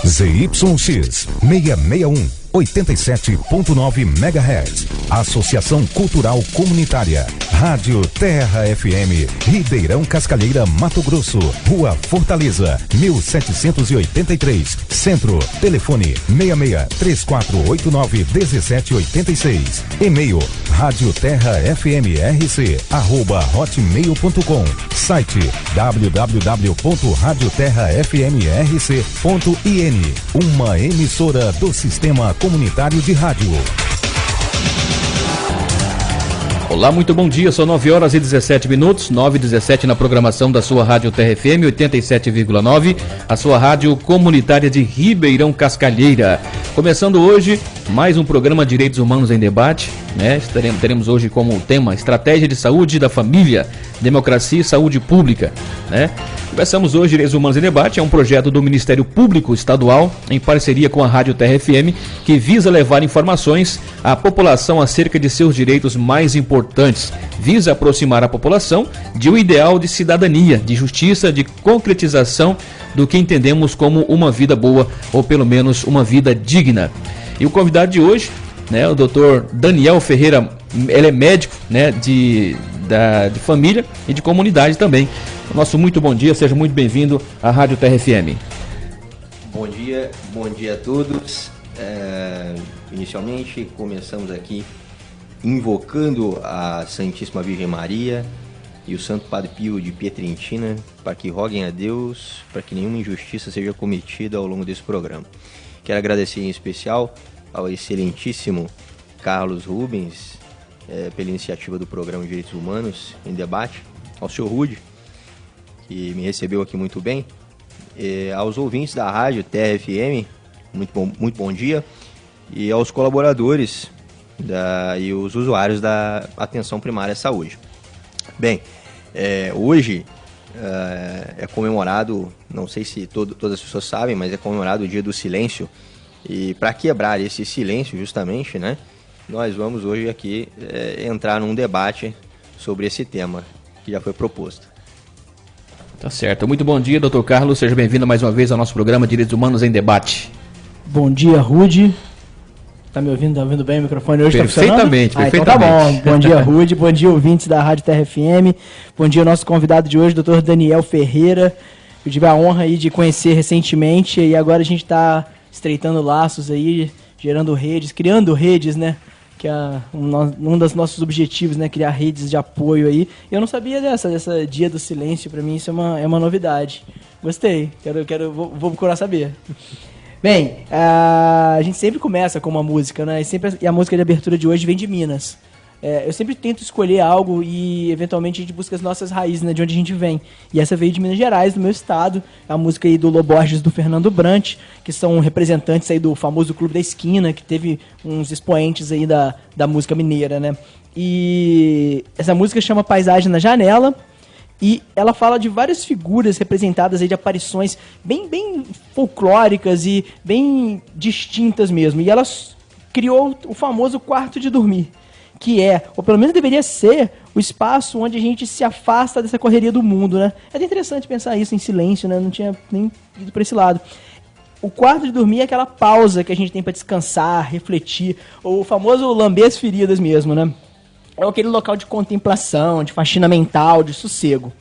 ZYX 661, 87.9 MHz. Associação Cultural Comunitária. Rádio Terra FM, Ribeirão Cascalheira, Mato Grosso. Rua Fortaleza, 1783, Centro. Telefone 66-3489-1786. E-mail radioterrafmrc@hotmail.com. Site www.radioterrafmrc.in. Uma emissora do Sistema Comunitário de Rádio. Olá, muito bom dia, são 9 horas e 17 minutos, 9h17 na programação da sua Rádio Terra FM 87,9, a sua rádio comunitária de Ribeirão Cascalheira. Começando hoje mais um programa Direitos Humanos em Debate, né? Teremos hoje como tema Estratégia de Saúde da Família, Democracia e Saúde Pública, né? Conversamos hoje Direitos Humanos em Debate, é um projeto do Ministério Público Estadual, em parceria com a Rádio Terra FM, que visa levar informações à população acerca de seus direitos mais importantes. Visa aproximar a população de um ideal de cidadania, de justiça, de concretização do que entendemos como uma vida boa, ou pelo menos uma vida digna. E o convidado de hoje, né, o Dr. Daniel Ferreira, ele é médico, né, de família e de comunidade também. Nosso muito bom dia, seja muito bem-vindo à Rádio Terra FM. Bom dia a todos. Inicialmente começamos aqui invocando a Santíssima Virgem Maria e o Santo Padre Pio de Pietrentina para que roguem a Deus para que nenhuma injustiça seja cometida ao longo desse programa. Quero agradecer em especial ao excelentíssimo Carlos Rubens pela iniciativa do programa Direitos Humanos em Debate, ao Sr. Rude, que me recebeu aqui muito bem, aos ouvintes da Rádio Terra FM, muito bom dia, e aos colaboradores e os usuários da Atenção Primária à Saúde. Bem, hoje é comemorado, não sei se todas as pessoas sabem, mas é comemorado o Dia do Silêncio, e para quebrar esse silêncio justamente, né, nós vamos hoje aqui entrar num debate sobre esse tema que já foi proposto. Tá certo. Muito bom dia, Dr. Carlos. Seja bem-vindo mais uma vez ao nosso programa Direitos Humanos em Debate. Bom dia, Rude. Tá me ouvindo? Tá ouvindo bem o microfone hoje? Perfeitamente, perfeitamente. Então tá bom. Bom dia, Rude. Bom dia, ouvintes da Rádio Terra FM. Bom dia, nosso convidado de hoje, Dr. Daniel Ferreira. Eu tive a honra aí de conhecer recentemente e agora a gente tá estreitando laços aí, gerando redes, criando redes, né? Que é um dos nossos objetivos, né? Criar redes de apoio aí. Eu não sabia dessa Dia do Silêncio, para mim isso é uma novidade. Gostei, vou procurar saber. Bem, a gente sempre começa com uma música, né? E a música de abertura de hoje vem de Minas. Eu sempre tento escolher algo e eventualmente a gente busca as nossas raízes, né? De onde a gente vem. E essa veio de Minas Gerais, do meu estado. A música aí do Loborges, do Fernando Brant, que são representantes aí do famoso Clube da Esquina, que teve uns expoentes aí da música mineira, né? E essa música chama Paisagem na Janela. E ela fala de várias figuras representadas aí de aparições bem folclóricas e bem distintas mesmo. E ela criou o famoso quarto de dormir, que ou pelo menos deveria ser, o espaço onde a gente se afasta dessa correria do mundo, né? É até interessante pensar isso em silêncio, né? Não tinha nem ido para esse lado. O quarto de dormir é aquela pausa que a gente tem para descansar, refletir, o famoso lamber as feridas mesmo, né? É aquele local de contemplação, de faxina mental, de sossego.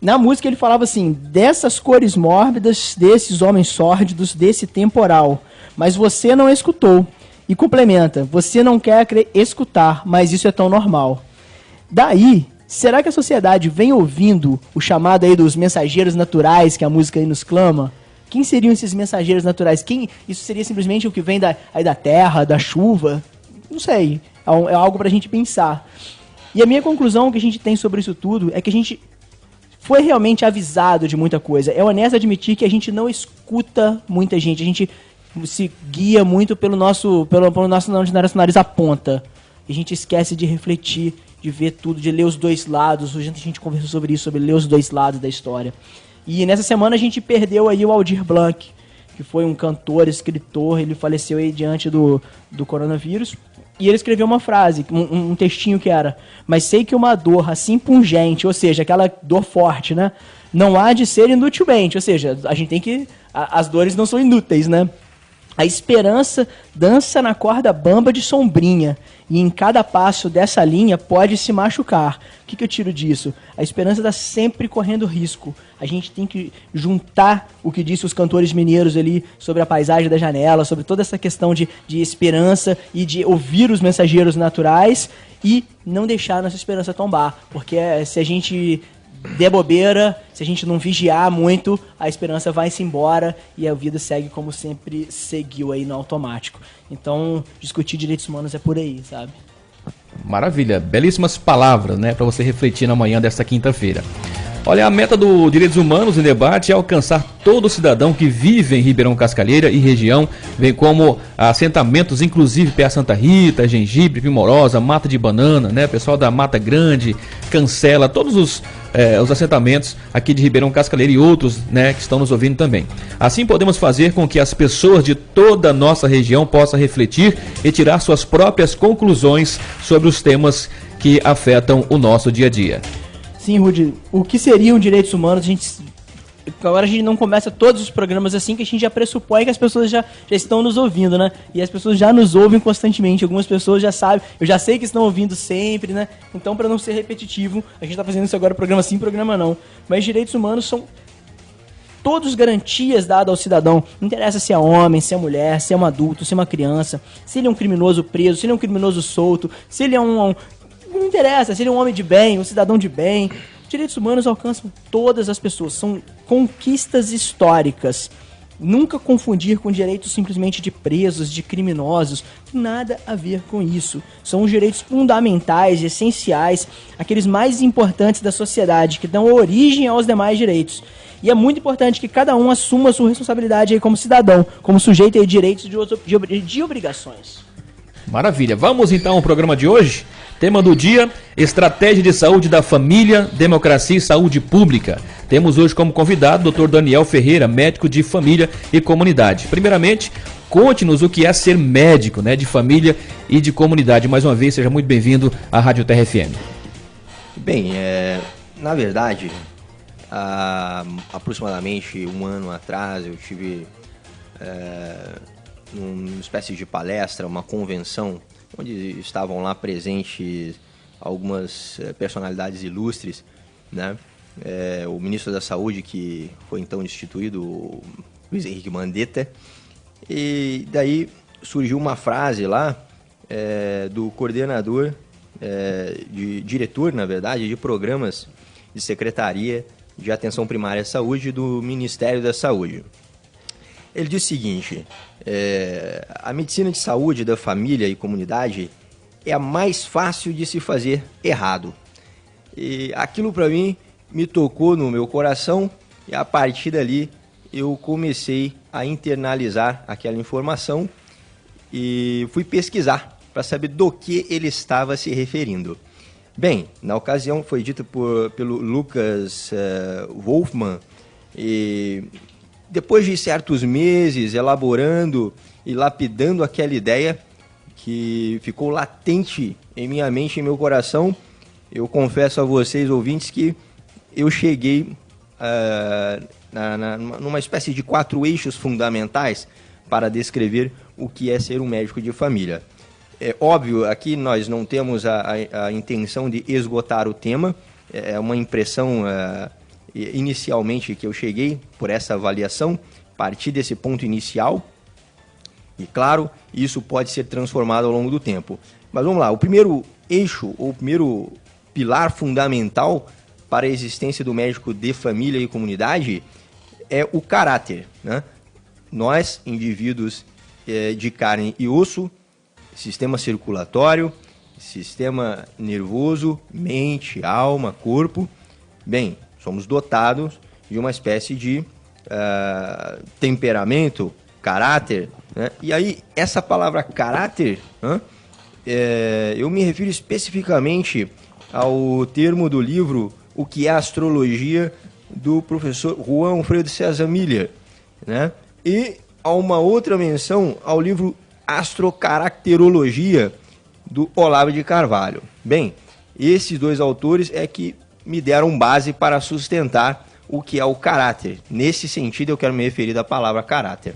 Na música ele falava assim: dessas cores mórbidas, desses homens sórdidos, desse temporal. Mas você não escutou. E complementa: você não quer escutar, mas isso é tão normal. Daí, será que a sociedade vem ouvindo o chamado aí dos mensageiros naturais que a música aí nos clama? Quem seriam esses mensageiros naturais? Isso seria simplesmente o que vem da terra, da chuva? Não sei. É algo pra gente pensar. E a minha conclusão que a gente tem sobre isso tudo é que a gente foi realmente avisado de muita coisa. É honesto admitir que a gente não escuta muita gente. A gente se guia muito pelo nosso onde nosso nariz aponta. E a gente esquece de refletir, de ver tudo, de ler os dois lados. Hoje a gente conversou sobre isso, sobre ler os dois lados da história. E nessa semana a gente perdeu aí o Aldir Blanc, que foi um cantor, escritor. Ele faleceu aí diante do coronavírus. E ele escreveu uma frase, um textinho que era: mas sei que uma dor assim pungente, ou seja, aquela dor forte, né? Não há de ser inutilmente, ou seja, a gente tem que... As dores não são inúteis, né? A esperança dança na corda bamba de sombrinha, e em cada passo dessa linha pode se machucar. O que eu tiro disso? A esperança está sempre correndo risco. A gente tem que juntar o que disse os cantores mineiros ali sobre a paisagem da janela, sobre toda essa questão de esperança e de ouvir os mensageiros naturais e não deixar nossa esperança tombar. Porque se a gente der bobeira, se a gente não vigiar muito, a esperança vai-se embora e a vida segue como sempre seguiu aí no automático. Então, discutir direitos humanos é por aí, sabe? Maravilha, belíssimas palavras, né, para você refletir na manhã desta quinta-feira. Olha, a meta do Direitos Humanos em Debate é alcançar todo cidadão que vive em Ribeirão Cascalheira e região, bem como assentamentos, inclusive Pé Santa Rita, Gengibre, Primorosa, Mata de Banana, né, pessoal da Mata Grande, Cancela, todos os assentamentos aqui de Ribeirão Cascalheira e outros, né, que estão nos ouvindo também. Assim podemos fazer com que as pessoas de toda a nossa região possam refletir e tirar suas próprias conclusões sobre os temas que afetam o nosso dia a dia. Sim, Rudy, o que seriam direitos humanos? Agora a gente não começa todos os programas assim, que a gente já pressupõe que as pessoas já estão nos ouvindo, né? E as pessoas já nos ouvem constantemente. Algumas pessoas já sabem, eu já sei que estão ouvindo sempre, né? Então, para não ser repetitivo, a gente está fazendo isso agora, programa sim, programa não. Mas direitos humanos são todas garantias dadas ao cidadão. Não interessa se é homem, se é mulher, se é um adulto, se é uma criança, se ele é um criminoso preso, se ele é um criminoso solto, se ele é não interessa, se ele é um homem de bem, um cidadão de bem. Direitos humanos alcançam todas as pessoas, são conquistas históricas. Nunca confundir com direitos simplesmente de presos, de criminosos, tem nada a ver com isso. São os direitos fundamentais, essenciais, aqueles mais importantes da sociedade, que dão origem aos demais direitos. E é muito importante que cada um assuma a sua responsabilidade aí como cidadão, como sujeito de direitos e de obrigações. Maravilha, vamos então ao programa de hoje? Tema do dia, Estratégia de Saúde da Família, Democracia e Saúde Pública. Temos hoje como convidado o Dr. Daniel Ferreira, médico de família e comunidade. Primeiramente, conte-nos o que é ser médico, né, de família e de comunidade. Mais uma vez, seja muito bem-vindo à Rádio Terra FM. Bem, na verdade, há aproximadamente um ano atrás eu tive uma espécie de palestra, uma convenção, onde estavam lá presentes algumas personalidades ilustres, né? O ministro da Saúde, que foi então destituído, o Luiz Henrique Mandetta, e daí surgiu uma frase lá do coordenador, de diretor, na verdade, de programas de Secretaria de Atenção Primária à Saúde do Ministério da Saúde. Ele disse o seguinte: a medicina de saúde da família e comunidade é a mais fácil de se fazer errado. E aquilo para mim me tocou no meu coração e a partir dali eu comecei a internalizar aquela informação e fui pesquisar para saber do que ele estava se referindo. Bem, na ocasião foi dito pelo Lucas Wolfman, e depois de certos meses elaborando e lapidando aquela ideia que ficou latente em minha mente e em meu coração, eu confesso a vocês, ouvintes, que eu cheguei numa espécie de 4 eixos fundamentais para descrever o que é ser um médico de família. É óbvio, aqui nós não temos a intenção de esgotar o tema, é uma impressão inicialmente que eu cheguei por essa avaliação, partir desse ponto inicial, e claro, isso pode ser transformado ao longo do tempo. Mas vamos lá, o primeiro eixo, ou o primeiro pilar fundamental para a existência do médico de família e comunidade é o caráter, né? Nós, indivíduos de carne e osso, sistema circulatório, sistema nervoso, mente, alma, corpo, bem, somos dotados de uma espécie de temperamento, caráter, né? E aí, essa palavra caráter, né, eu me refiro especificamente ao termo do livro O que é Astrologia, do professor Juan Alfredo César Miller, né? E a uma outra menção ao livro Astrocaracterologia, do Olavo de Carvalho. Bem, esses dois autores é que me deram base para sustentar o que é o caráter. Nesse sentido, eu quero me referir à palavra caráter,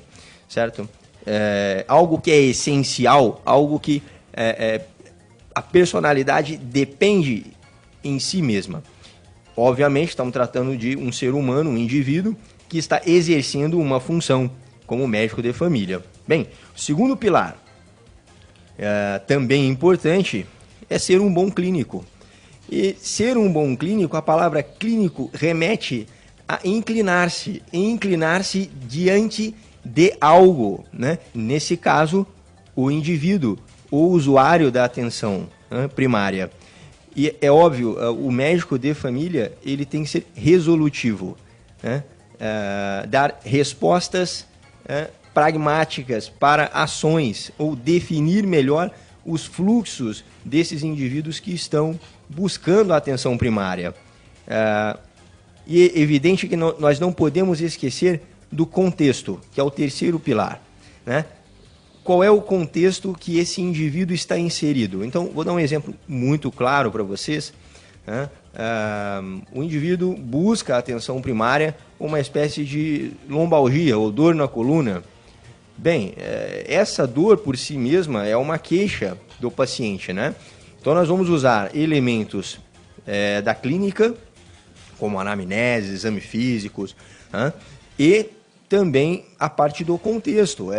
certo? Algo que é essencial, algo que a personalidade depende em si mesma. Obviamente, estamos tratando de um ser humano, um indivíduo, que está exercendo uma função como médico de família. Bem, o segundo pilar, também importante, é ser um bom clínico. E ser um bom clínico, a palavra clínico remete a inclinar-se diante de algo, né? Nesse caso, o indivíduo, o usuário da atenção, né, primária. E é óbvio, o médico de família, ele tem que ser resolutivo, né? Dar respostas pragmáticas para ações ou definir melhor os fluxos desses indivíduos que estão buscando a atenção primária. E é evidente que nós não podemos esquecer do contexto, que é o terceiro pilar, né? Qual é o contexto que esse indivíduo está inserido? Então, vou dar um exemplo muito claro para vocês, né? O indivíduo busca a atenção primária com uma espécie de lombalgia ou dor na coluna. Bem, essa dor por si mesma é uma queixa do paciente, né? Então, nós vamos usar elementos da clínica, como anamnese, exames físicos, né? E também a parte do contexto,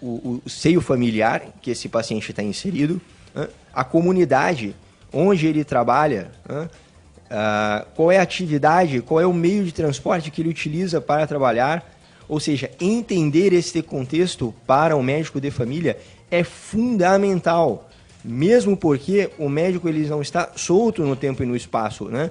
o seio familiar que esse paciente está inserido, né? A comunidade onde ele trabalha, né? Qual é a atividade, qual é o meio de transporte que ele utiliza para trabalhar. Ou seja, entender esse contexto para o médico de família é fundamental, mesmo porque o médico ele não está solto no tempo e no espaço, né?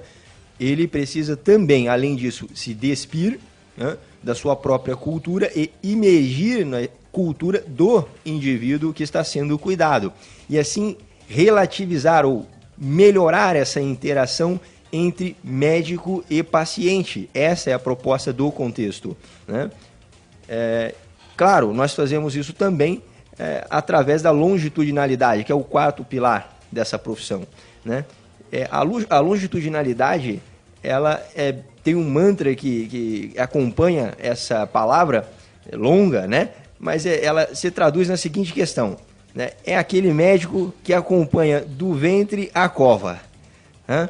Ele precisa também, além disso, se despir, né, da sua própria cultura e imergir na cultura do indivíduo que está sendo cuidado. E assim relativizar ou melhorar essa interação entre médico e paciente. Essa é a proposta do contexto, né? Claro, nós fazemos isso também através da longitudinalidade, que é o quarto pilar dessa profissão, né? A longitudinalidade, ela tem um mantra que acompanha essa palavra longa, né? Mas ela se traduz na seguinte questão, né? É aquele médico que acompanha do ventre à cova, né?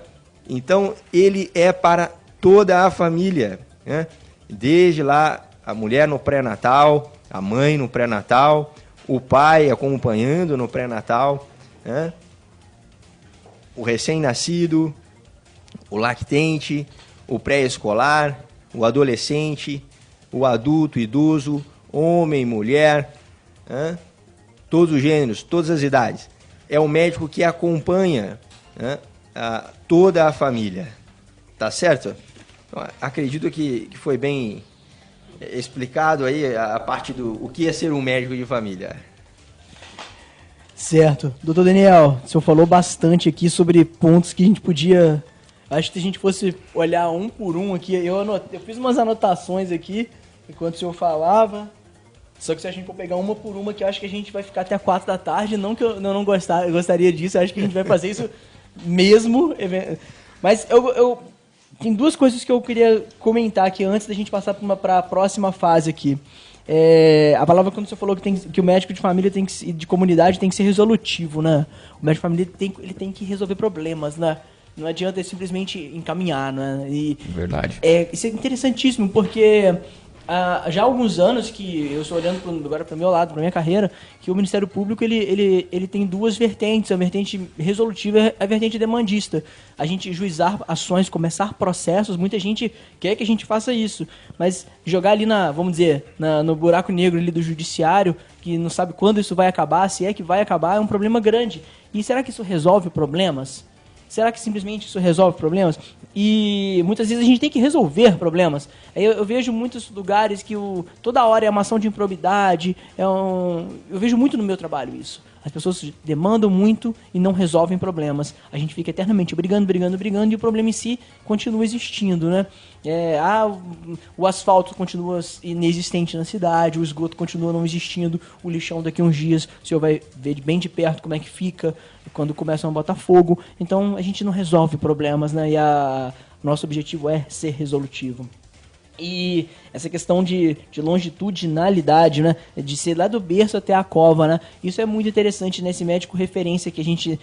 Então, ele é para toda a família, né? Desde lá, a mulher no pré-natal, a mãe no pré-natal, o pai acompanhando no pré-natal, né? O recém-nascido, o lactente, o pré-escolar, o adolescente, o adulto, idoso, homem, mulher, né? Todos os gêneros, todas as idades. É o médico que acompanha, né, toda a família. Tá certo? Então, acredito que foi bem explicado aí a parte do o que é ser um médico de família. Certo. Doutor Daniel, o senhor falou bastante aqui sobre pontos que a gente podia... Acho que se a gente fosse olhar um por um aqui, eu fiz umas anotações aqui enquanto o senhor falava. Só que se a gente for pegar uma por uma, que eu acho que a gente vai ficar até 4 da tarde. Não que eu não gostaria disso, eu acho que a gente vai fazer isso mesmo. Mas tem duas coisas que eu queria comentar aqui antes da gente passar para a próxima fase aqui. A palavra quando você falou que o médico de família de comunidade tem que ser resolutivo, né? O médico de família ele tem que resolver problemas, né? Não adianta ele simplesmente encaminhar, né? Verdade. Isso é interessantíssimo, porque já há alguns anos que eu estou olhando agora para o meu lado, para a minha carreira, que o Ministério Público ele tem duas vertentes, a vertente resolutiva e a vertente demandista. A gente juizar ações, começar processos, muita gente quer que a gente faça isso, mas jogar ali vamos dizer, no buraco negro ali do judiciário, que não sabe quando isso vai acabar, se é que vai acabar, é um problema grande. E será que isso resolve problemas? Será que simplesmente isso resolve problemas? E muitas vezes a gente tem que resolver problemas. Eu vejo muitos lugares que toda hora é uma ação de improbidade. Eu vejo muito no meu trabalho isso. As pessoas demandam muito e não resolvem problemas. A gente fica eternamente brigando e o problema em si continua existindo, né? O asfalto continua inexistente na cidade, o esgoto continua não existindo, o lixão daqui a uns dias o senhor vai ver bem de perto como é que fica quando começam a botar fogo. Então a gente não resolve problemas, né? E nosso objetivo é ser resolutivo. E essa questão de longitudinalidade, né? De ser lá do berço até a cova, né? Isso é muito interessante nesse médico referência que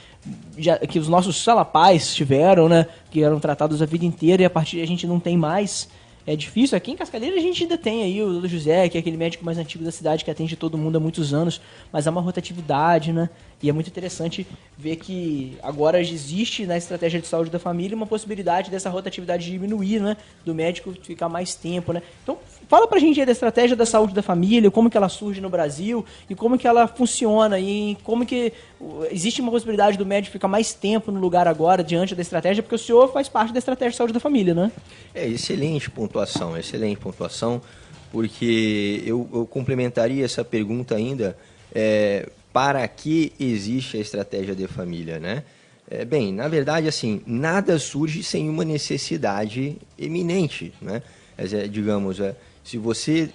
que os nossos pais tiveram, né? Que eram tratados a vida inteira e a partir a gente não tem mais. É difícil. Aqui em Cascalheira a gente ainda tem aí o Dr. José, que é aquele médico mais antigo da cidade que atende todo mundo há muitos anos, mas há uma rotatividade, né? E é muito interessante ver que agora existe na estratégia de saúde da família uma possibilidade dessa rotatividade diminuir, né? Do médico ficar mais tempo, né? Então, fala pra gente aí da estratégia da saúde da família, como que ela surge no Brasil e como que ela funciona e como que existe uma possibilidade do médico ficar mais tempo no lugar agora diante da estratégia, porque o senhor faz parte da estratégia de saúde da família, né? Excelente pontuação, porque eu complementaria essa pergunta ainda, para que existe a estratégia de família, né? Bem, na verdade, assim, nada surge sem uma necessidade eminente, né? Digamos, se você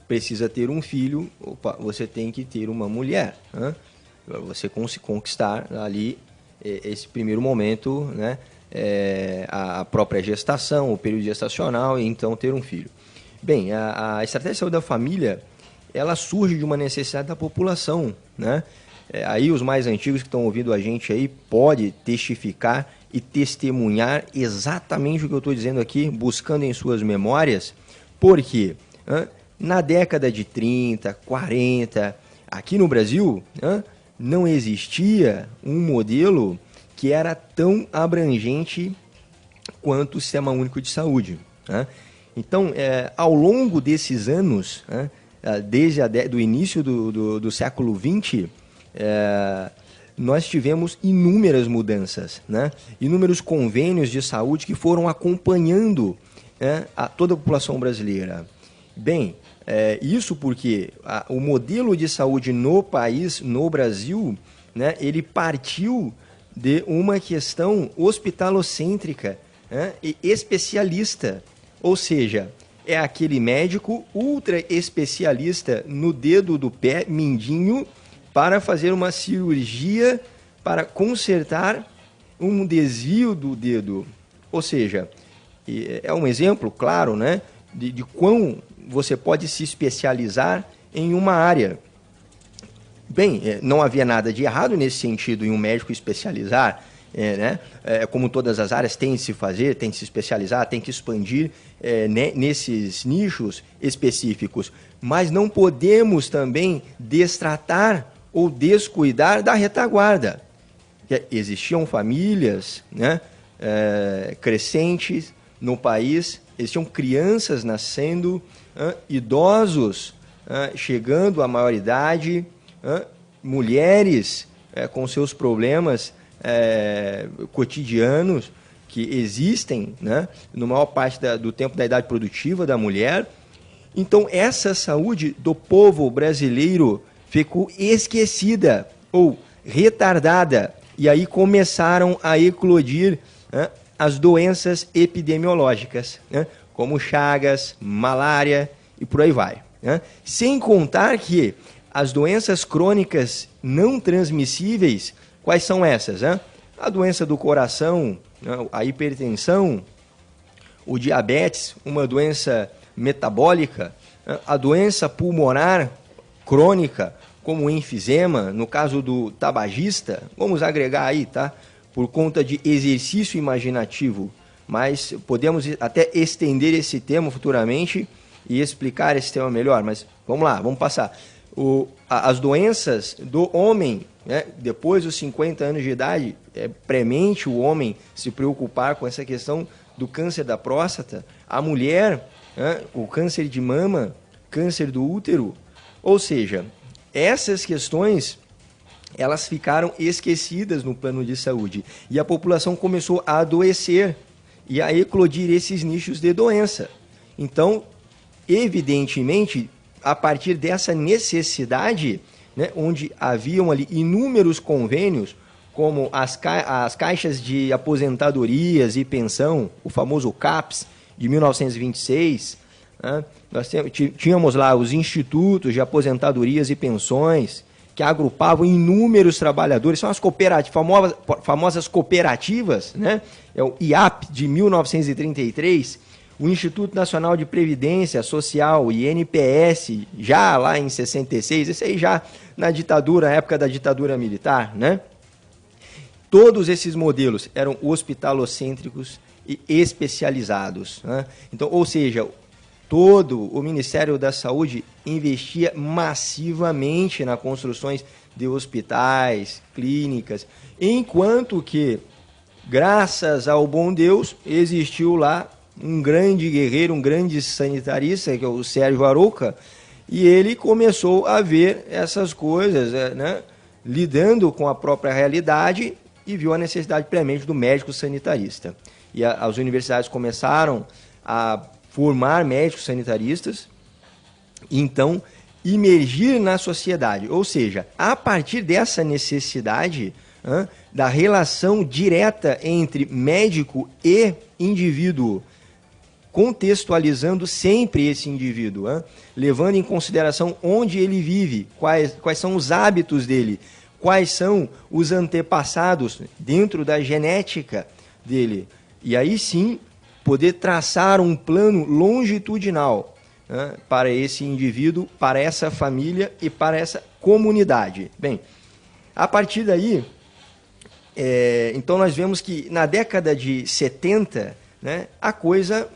precisa ter um filho, você tem que ter uma mulher, né? Você conquistar ali esse primeiro momento, né? A própria gestação, o período gestacional e então ter um filho. Bem, a estratégia de saúde da família, ela surge de uma necessidade da população, né? Aí os mais antigos que estão ouvindo a gente aí pode testificar e testemunhar exatamente o que eu estou dizendo aqui, buscando em suas memórias, porque na década de 30, 40, aqui no Brasil, não existia um modelo que era tão abrangente quanto o Sistema Único de Saúde, né? Então, ao longo desses anos, desde o início do século XX, nós tivemos inúmeras mudanças, né? Inúmeros convênios de saúde que foram acompanhando toda a população brasileira. Bem, isso porque o modelo de saúde no país, no Brasil, né, ele partiu de uma questão hospitalocêntrica, né, e especialista, ou seja, é aquele médico ultra especialista no dedo do pé, mindinho, para fazer uma cirurgia para consertar um desvio do dedo. Ou seja, é um exemplo, claro, né, de quão você pode se especializar em uma área. Bem, não havia nada de errado nesse sentido em um médico especializar, né? Como todas as áreas tem de se fazer, tem de se especializar, tem que expandir nesses nichos específicos. Mas não podemos também destratar ou descuidar da retaguarda. Existiam famílias, né, crescentes no país, existiam crianças nascendo, idosos chegando à maioridade, mulheres com seus problemas cotidianos que existem, né, na maior parte do tempo da idade produtiva da mulher. Então, essa saúde do povo brasileiro ficou esquecida ou retardada. E aí começaram a eclodir as doenças epidemiológicas, né, como chagas, malária e por aí vai, né? Sem contar que as doenças crônicas não transmissíveis, quais são essas? A doença do coração, a hipertensão, o diabetes, uma doença metabólica, a doença pulmonar crônica, como o enfisema, no caso do tabagista, vamos agregar aí, tá? Por conta de exercício imaginativo, mas podemos até estender esse tema futuramente e explicar esse tema melhor, mas vamos lá, vamos passar. As doenças do homem, né, depois dos 50 anos de idade, é premente o homem se preocupar com essa questão do câncer da próstata, a mulher, né, o câncer de mama, câncer do útero, ou seja, essas questões elas ficaram esquecidas no plano de saúde e a população começou a adoecer e a eclodir esses nichos de doença. Então, evidentemente, a partir dessa necessidade, né, onde haviam ali inúmeros convênios, como as caixas de aposentadorias e pensão, o famoso CAPS, de 1926, né? Nós tínhamos lá os institutos de aposentadorias e pensões, que agrupavam inúmeros trabalhadores, são as famosas cooperativas, né? É o IAP de 1933, o Instituto Nacional de Previdência Social, o INPS, já lá em 66, esse aí já na época da ditadura militar, né? Todos esses modelos eram hospitalocêntricos e especializados, né? Então, ou seja, todo o Ministério da Saúde investia massivamente nas construções de hospitais, clínicas, enquanto que, graças ao bom Deus, existiu lá um grande guerreiro, um grande sanitarista, que é o Sérgio Arouca, e ele começou a ver essas coisas, né, lidando com a própria realidade, e viu a necessidade premente do médico sanitarista. E as universidades começaram a formar médicos sanitaristas, e então imergir na sociedade. Ou seja, a partir dessa necessidade da relação direta entre médico e indivíduo, contextualizando sempre esse indivíduo, levando em consideração onde ele vive, quais são os hábitos dele, quais são os antepassados dentro da genética dele. E aí sim, poder traçar um plano longitudinal, né, para esse indivíduo, para essa família e para essa comunidade. Bem, a partir daí, então nós vemos que na década de 70, né, a coisa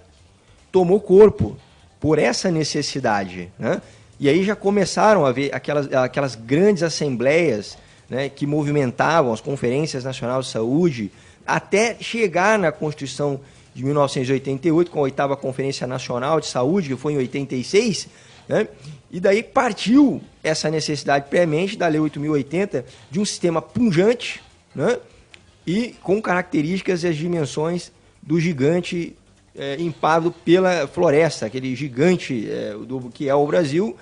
tomou corpo por essa necessidade, né? E aí já começaram a haver aquelas grandes assembleias, né, que movimentavam as conferências nacionais de saúde, até chegar na Constituição de 1988, com a 8ª Conferência Nacional de Saúde, que foi em 86, né? E daí partiu essa necessidade premente da Lei 8.080 de um sistema pujante, né, e com características e as dimensões do gigante impávido pela floresta, aquele gigante que é o Brasil.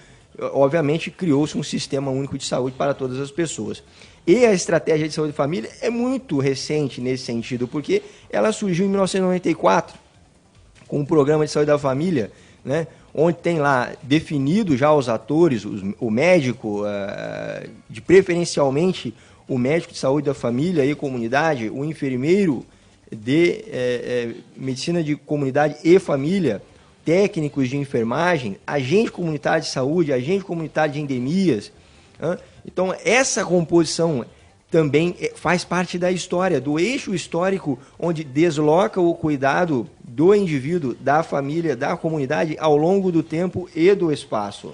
Obviamente criou-se um sistema único de saúde para todas as pessoas. E a estratégia de saúde e família é muito recente nesse sentido, porque ela surgiu em 1994, com o Programa de Saúde da Família, né, onde tem lá definido já os atores, o médico, preferencialmente o médico de saúde da família e comunidade, o enfermeiro de medicina de comunidade e família, técnicos de enfermagem, agente comunitário de saúde, agente comunitário de endemias. Então, essa composição também faz parte da história, do eixo histórico onde desloca o cuidado do indivíduo, da família, da comunidade ao longo do tempo e do espaço.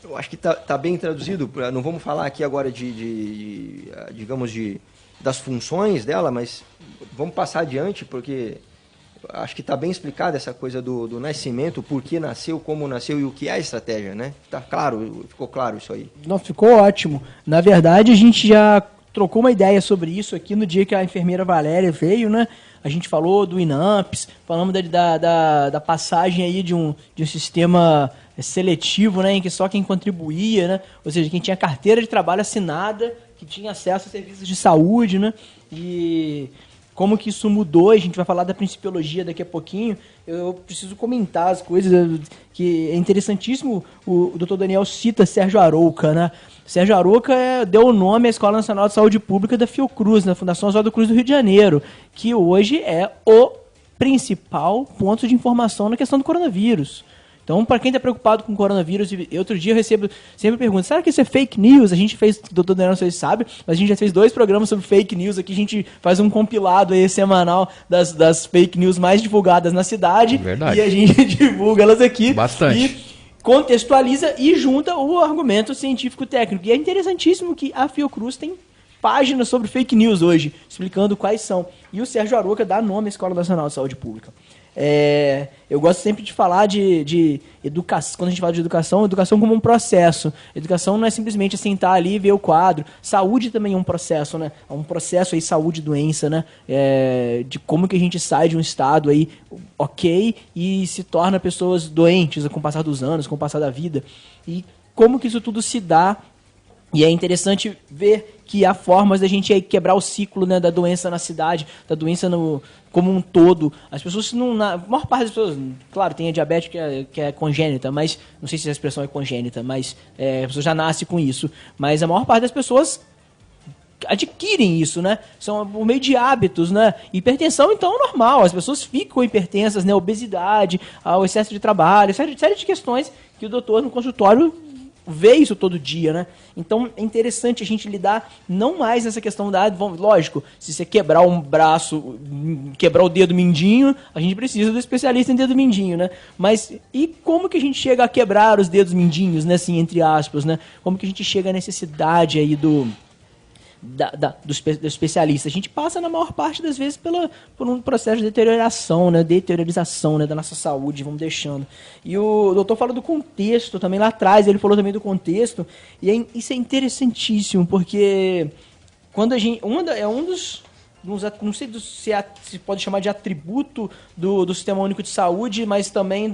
Eu acho que está bem traduzido. Não vamos falar aqui agora das funções dela, mas vamos passar adiante, porque acho que está bem explicada essa coisa do nascimento, por que nasceu, como nasceu e o que é a estratégia, né? Tá claro, ficou claro isso aí. Não, ficou ótimo. Na verdade, a gente já trocou uma ideia sobre isso aqui no dia que a enfermeira Valéria veio, né? A gente falou do INAMPS, falamos da passagem aí de um sistema seletivo, né, em que só quem contribuía, né, ou seja, quem tinha carteira de trabalho assinada, que tinha acesso a serviços de saúde, né, e como que isso mudou. A gente vai falar da principiologia daqui a pouquinho. Eu preciso comentar as coisas, que é interessantíssimo. O Dr. Daniel cita Sérgio Arouca, né? Sérgio Arouca deu o nome à Escola Nacional de Saúde Pública da Fiocruz, na Fundação Oswaldo Cruz do Rio de Janeiro, que hoje é o principal ponto de informação na questão do coronavírus. Então, para quem está preocupado com o coronavírus, outro dia eu recebo sempre pergunta, será que isso é fake news? A gente fez, doutor Daniel, não sei se sabe, mas a gente já fez 2 programas sobre fake news aqui, a gente faz um compilado aí semanal das fake news mais divulgadas na cidade. Verdade. E a gente divulga elas aqui. Bastante. E contextualiza e junta o argumento científico técnico. E é interessantíssimo que a Fiocruz tem páginas sobre fake news hoje, explicando quais são. E o Sérgio Arouca dá nome à Escola Nacional de Saúde Pública. Eu gosto sempre de falar de educação. Quando a gente fala de educação como um processo. Educação não é simplesmente sentar ali e ver o quadro. Saúde também é um processo, né? É um processo aí, saúde e doença, né? De como que a gente sai de um estado aí ok e se torna pessoas doentes com o passar dos anos, com o passar da vida. E como que isso tudo se dá. E é interessante ver que há formas da gente aí quebrar o ciclo, né, da doença na cidade, da doença como um todo. As pessoas, a maior parte das pessoas, claro, tem a diabetes que é congênita, mas não sei se a expressão é congênita, mas a pessoa já nasce com isso. Mas a maior parte das pessoas adquirem isso, né? São por meio de hábitos, né? Hipertensão, então, é normal. As pessoas ficam hipertensas, né? Obesidade, o excesso de trabalho, série de questões que o doutor no consultório vê isso todo dia, né? Então é interessante a gente lidar não mais nessa questão lógico, se você quebrar um braço, quebrar o dedo mindinho, a gente precisa do especialista em dedo mindinho, né? Mas e como que a gente chega a quebrar os dedos mindinhos, né? Assim, entre aspas, né? Como que a gente chega à necessidade aí do especialista? A gente passa, na maior parte das vezes, por um processo de deteriorização, né, da nossa saúde, vamos deixando. E o doutor fala do contexto também lá atrás, ele falou também do contexto, e isso é interessantíssimo, porque quando a gente, não sei se pode chamar de atributo do Sistema Único de Saúde, mas também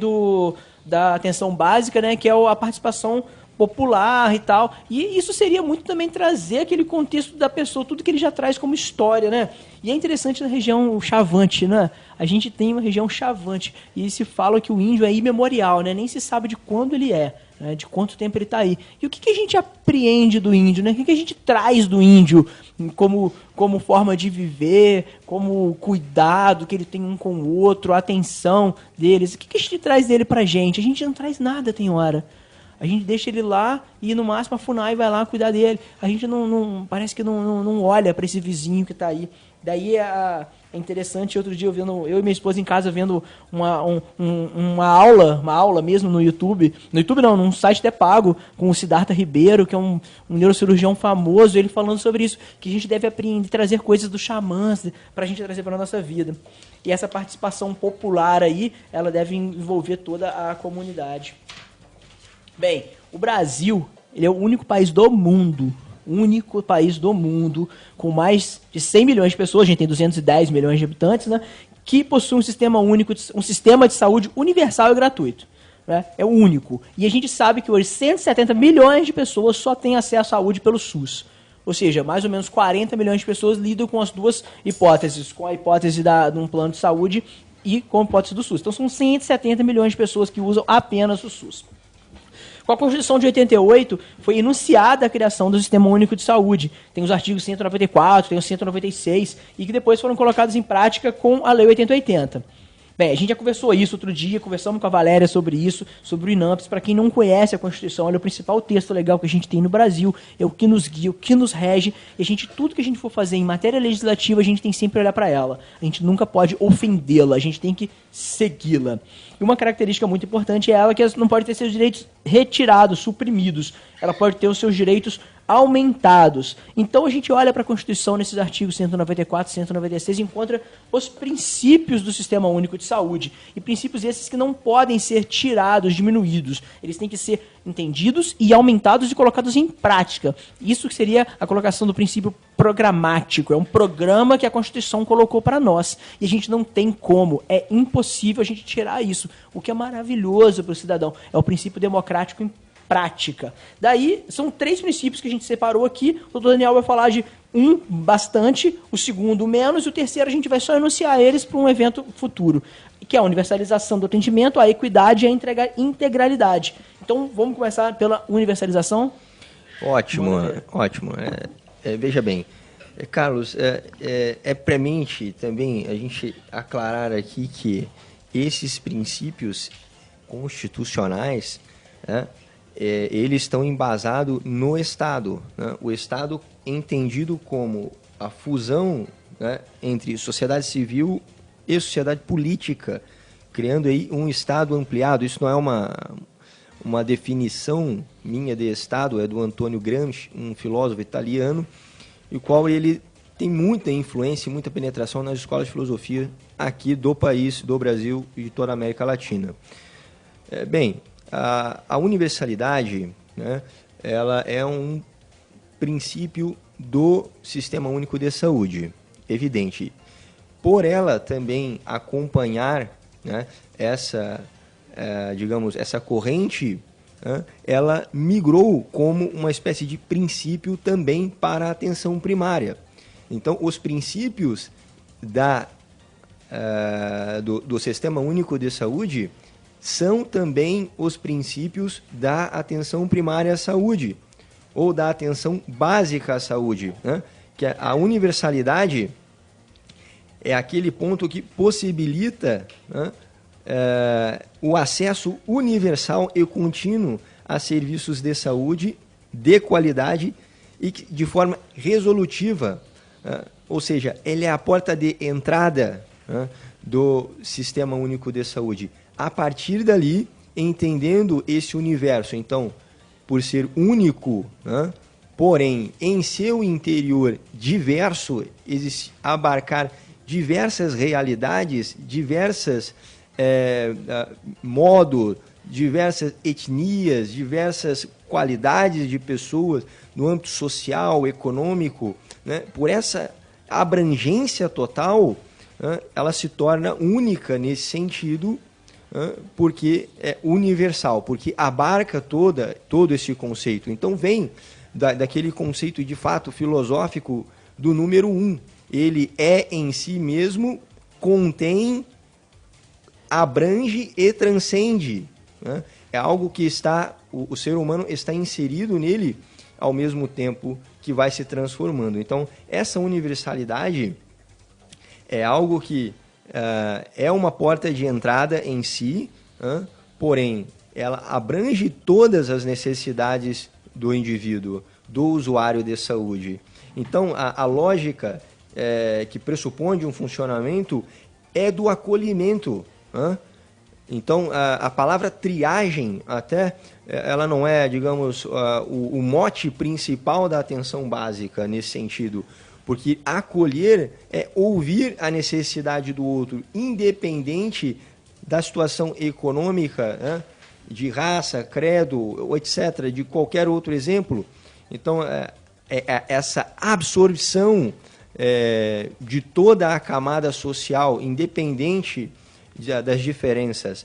da atenção básica, né, que é a participação popular e tal, e isso seria muito também trazer aquele contexto da pessoa, tudo que ele já traz como história, né? E é interessante na região Chavante, né? A gente tem uma região Chavante, e se fala que o índio é imemorial, né? Nem se sabe de quando ele é, né? De quanto tempo ele está aí. E o que a gente apreende do índio, né? O que a gente traz do índio como forma de viver, como cuidado que ele tem um com o outro, a atenção deles? O que a gente traz dele pra gente? A gente não traz nada, tem hora. A gente deixa ele lá e no máximo a FUNAI vai lá cuidar dele. A gente parece que não olha para esse vizinho que está aí. Daí é interessante, outro dia eu e minha esposa em casa vendo uma aula mesmo no YouTube. No YouTube não, num site até pago, com o Siddhartha Ribeiro, que é um neurocirurgião famoso, ele falando sobre isso, que a gente deve aprender a trazer coisas dos xamãs para a gente trazer para a nossa vida. E essa participação popular aí, ela deve envolver toda a comunidade. Bem, o Brasil, ele é o único país do mundo, com mais de 100 milhões de pessoas, a gente tem 210 milhões de habitantes, né, que possui um sistema de saúde universal e gratuito. Né, é o único. E a gente sabe que hoje 170 milhões de pessoas só têm acesso à saúde pelo SUS. Ou seja, mais ou menos 40 milhões de pessoas lidam com as duas hipóteses, com a hipótese de um plano de saúde e com a hipótese do SUS. Então são 170 milhões de pessoas que usam apenas o SUS. Com a Constituição de 88, foi enunciada a criação do Sistema Único de Saúde. Tem os artigos 194, tem os 196, e que depois foram colocados em prática com a Lei 8080. Bem, a gente já conversou isso outro dia, conversamos com a Valéria sobre isso, sobre o INAMPS. Para quem não conhece a Constituição, é o principal texto legal que a gente tem no Brasil, é o que nos guia, o que nos rege, e tudo que a gente for fazer em matéria legislativa, a gente tem sempre que olhar para ela. A gente nunca pode ofendê-la, a gente tem que segui-la. E uma característica muito importante é ela que ela não pode ter seus direitos retirados, suprimidos. Ela pode ter os seus direitos aumentados. Então a gente olha para a Constituição nesses artigos 194 e 196 e encontra os princípios do Sistema Único de Saúde. E princípios esses que não podem ser tirados, diminuídos. Eles têm que ser entendidos e aumentados e colocados em prática. Isso que seria a colocação do princípio programático. É um programa que a Constituição colocou para nós. E a gente não tem como. É impossível a gente tirar isso. O que é maravilhoso para o cidadão. É o princípio democrático em prática. Daí, são 3 princípios que a gente separou aqui. O doutor Daniel vai falar de um bastante, o segundo menos, e o terceiro a gente vai só enunciar eles para um evento futuro, que é a universalização do atendimento, a equidade e a integralidade. Então, vamos começar pela universalização? Ótimo, ótimo. Veja bem, Carlos, é premente também a gente aclarar aqui que esses princípios constitucionais, né, eles estão embasados no Estado. Né? O Estado entendido como a fusão, né, entre sociedade civil e sociedade política, criando aí um Estado ampliado. Isso não é uma definição minha de Estado, é do Antônio Gramsci, um filósofo italiano, o qual ele tem muita influência e muita penetração nas escolas de filosofia aqui do país, do Brasil e de toda a América Latina. A universalidade, né, ela é um princípio do Sistema Único de Saúde, evidente. Por ela também acompanhar, né, essa corrente ela migrou como uma espécie de princípio também para a atenção primária. Então, os princípios do Sistema Único de Saúde são também os princípios da atenção primária à saúde, ou da atenção básica à saúde, né? Que a universalidade é aquele ponto que possibilita, né, o acesso universal e contínuo a serviços de saúde de qualidade e de forma resolutiva, ou seja, ele é a porta de entrada, né, do Sistema Único de Saúde. A partir dali, entendendo esse universo, então, por ser único, né, porém, em seu interior diverso, abarcar diversas realidades, diversas modos, diversas etnias, diversas qualidades de pessoas no âmbito social, econômico, né? Por essa abrangência total, né, ela se torna única nesse sentido, né, porque é universal, porque abarca todo esse conceito. Então vem daquele conceito de fato filosófico do número 1. Ele é em si mesmo, contém, abrange e transcende, né? É algo que o ser humano está inserido nele ao mesmo tempo que vai se transformando. Então, essa universalidade é algo que é uma porta de entrada em si, porém, ela abrange todas as necessidades do indivíduo, do usuário de saúde. Então, a lógica que pressupõe um funcionamento é do acolhimento. Então, a palavra triagem, até, ela não é, digamos, o mote principal da atenção básica nesse sentido, porque acolher é ouvir a necessidade do outro, independente da situação econômica, né, de raça, credo, etc., de qualquer outro exemplo. Então, essa absorção de toda a camada social, independente das diferenças,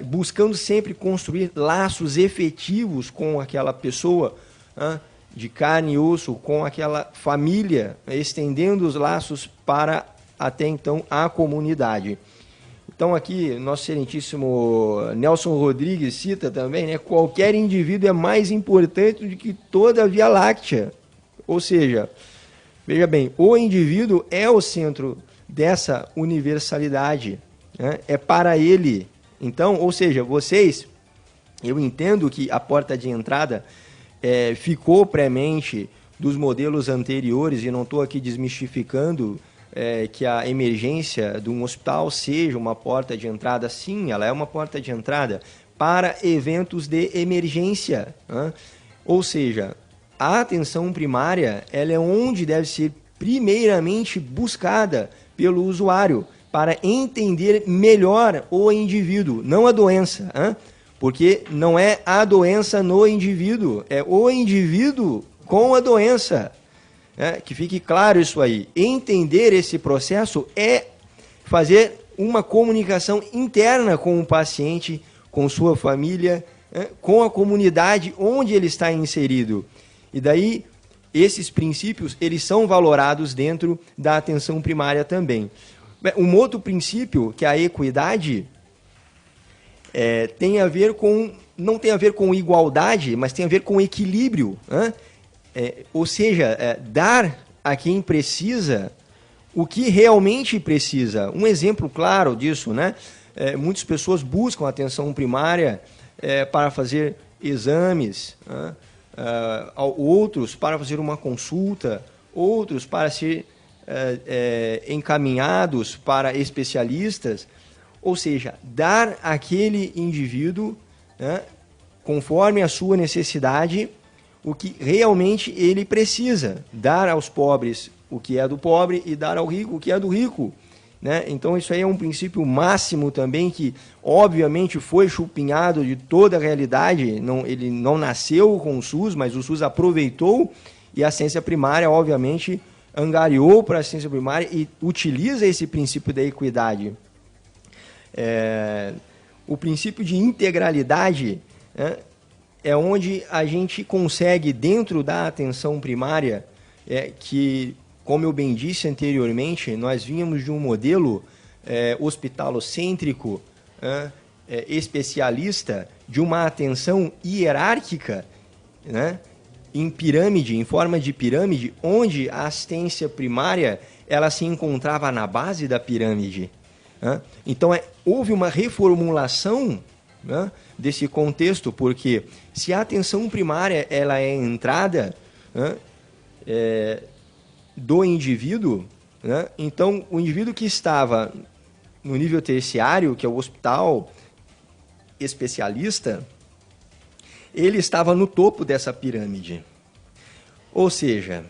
buscando sempre construir laços efetivos com aquela pessoa, de carne e osso, com aquela família, estendendo os laços para, até então, a comunidade. Então aqui, nosso excelentíssimo Nelson Rodrigues cita também, né, qualquer indivíduo é mais importante do que toda a Via Láctea. Ou seja, veja bem, o indivíduo é o centro dessa universalidade, né? É para ele. Então, ou seja, eu entendo que a porta de entrada ficou premente dos modelos anteriores, e não estou aqui desmistificando que a emergência de um hospital seja uma porta de entrada. Sim, ela é uma porta de entrada para eventos de emergência, né? Ou seja, a atenção primária, ela é onde deve ser primeiramente buscada pelo usuário para entender melhor o indivíduo, não a doença, porque não é a doença no indivíduo, é o indivíduo com a doença. Que fique claro isso aí. Entender esse processo é fazer uma comunicação interna com o paciente, com sua família, com a comunidade onde ele está inserido. E daí, esses princípios, eles são valorados dentro da atenção primária também. Um outro princípio, que é a equidade, não tem a ver com igualdade, mas tem a ver com equilíbrio, ou seja, dar a quem precisa o que realmente precisa. Um exemplo claro disso, né? Muitas pessoas buscam atenção primária para fazer exames, outros para fazer uma consulta, outros para ser encaminhados para especialistas. Ou seja, dar àquele indivíduo, né, conforme a sua necessidade, o que realmente ele precisa. Dar aos pobres o que é do pobre e dar ao rico o que é do rico, né? Então isso aí é um princípio máximo também que, obviamente, foi chupinhado de toda a realidade. Ele não nasceu com o SUS, mas o SUS aproveitou, e a ciência primária, obviamente, angariou para a ciência primária e utiliza esse princípio da equidade. O princípio de integralidade, né, é onde a gente consegue, dentro da atenção primária, que, como eu bem disse anteriormente, nós vínhamos de um modelo hospitalocêntrico, especialista, de uma atenção hierárquica, né, em pirâmide, em forma de pirâmide, onde a assistência primária ela se encontrava na base da pirâmide. Né? Então, houve uma reformulação, né, desse contexto, porque se a atenção primária ela é a entrada, né, do indivíduo, né, então o indivíduo que estava no nível terciário, que é o hospital especialista, ele estava no topo dessa pirâmide. Ou seja,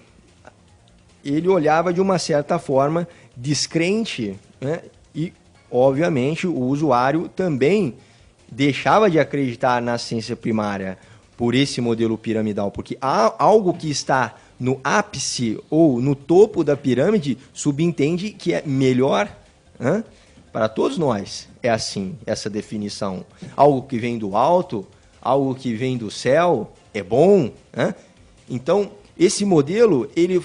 ele olhava de uma certa forma descrente, né, e, obviamente, o usuário também deixava de acreditar na assistência primária por esse modelo piramidal, porque há algo que está no ápice ou no topo da pirâmide subentende que é melhor, né? Para todos nós é assim, essa definição. Algo que vem do alto, algo que vem do céu é bom, né? Então, esse modelo ele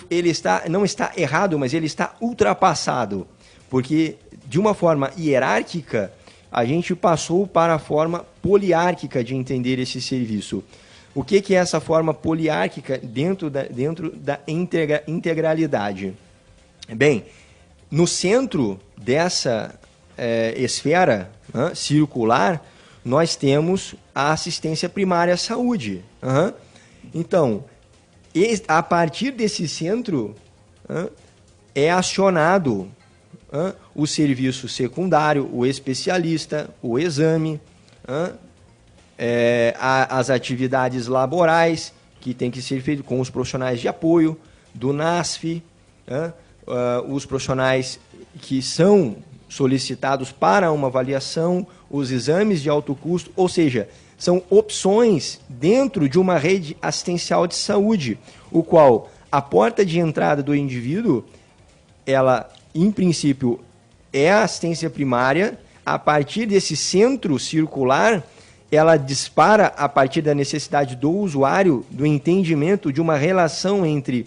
não está errado, mas ele está ultrapassado, porque de uma forma hierárquica a gente passou para a forma poliárquica de entender esse serviço. O que é essa forma poliárquica dentro da integralidade? Bem, no centro dessa esfera, né, circular, nós temos a assistência primária à saúde. Então, a partir desse centro, é acionado o serviço secundário, o especialista, o exame, as atividades laborais que tem que ser feito com os profissionais de apoio do NASF, os profissionais que são solicitados para uma avaliação, os exames de alto custo, ou seja, são opções dentro de uma rede assistencial de saúde, o qual a porta de entrada do indivíduo, ela, em princípio, é a assistência primária. A partir desse centro circular, ela dispara a partir da necessidade do usuário, do entendimento de uma relação entre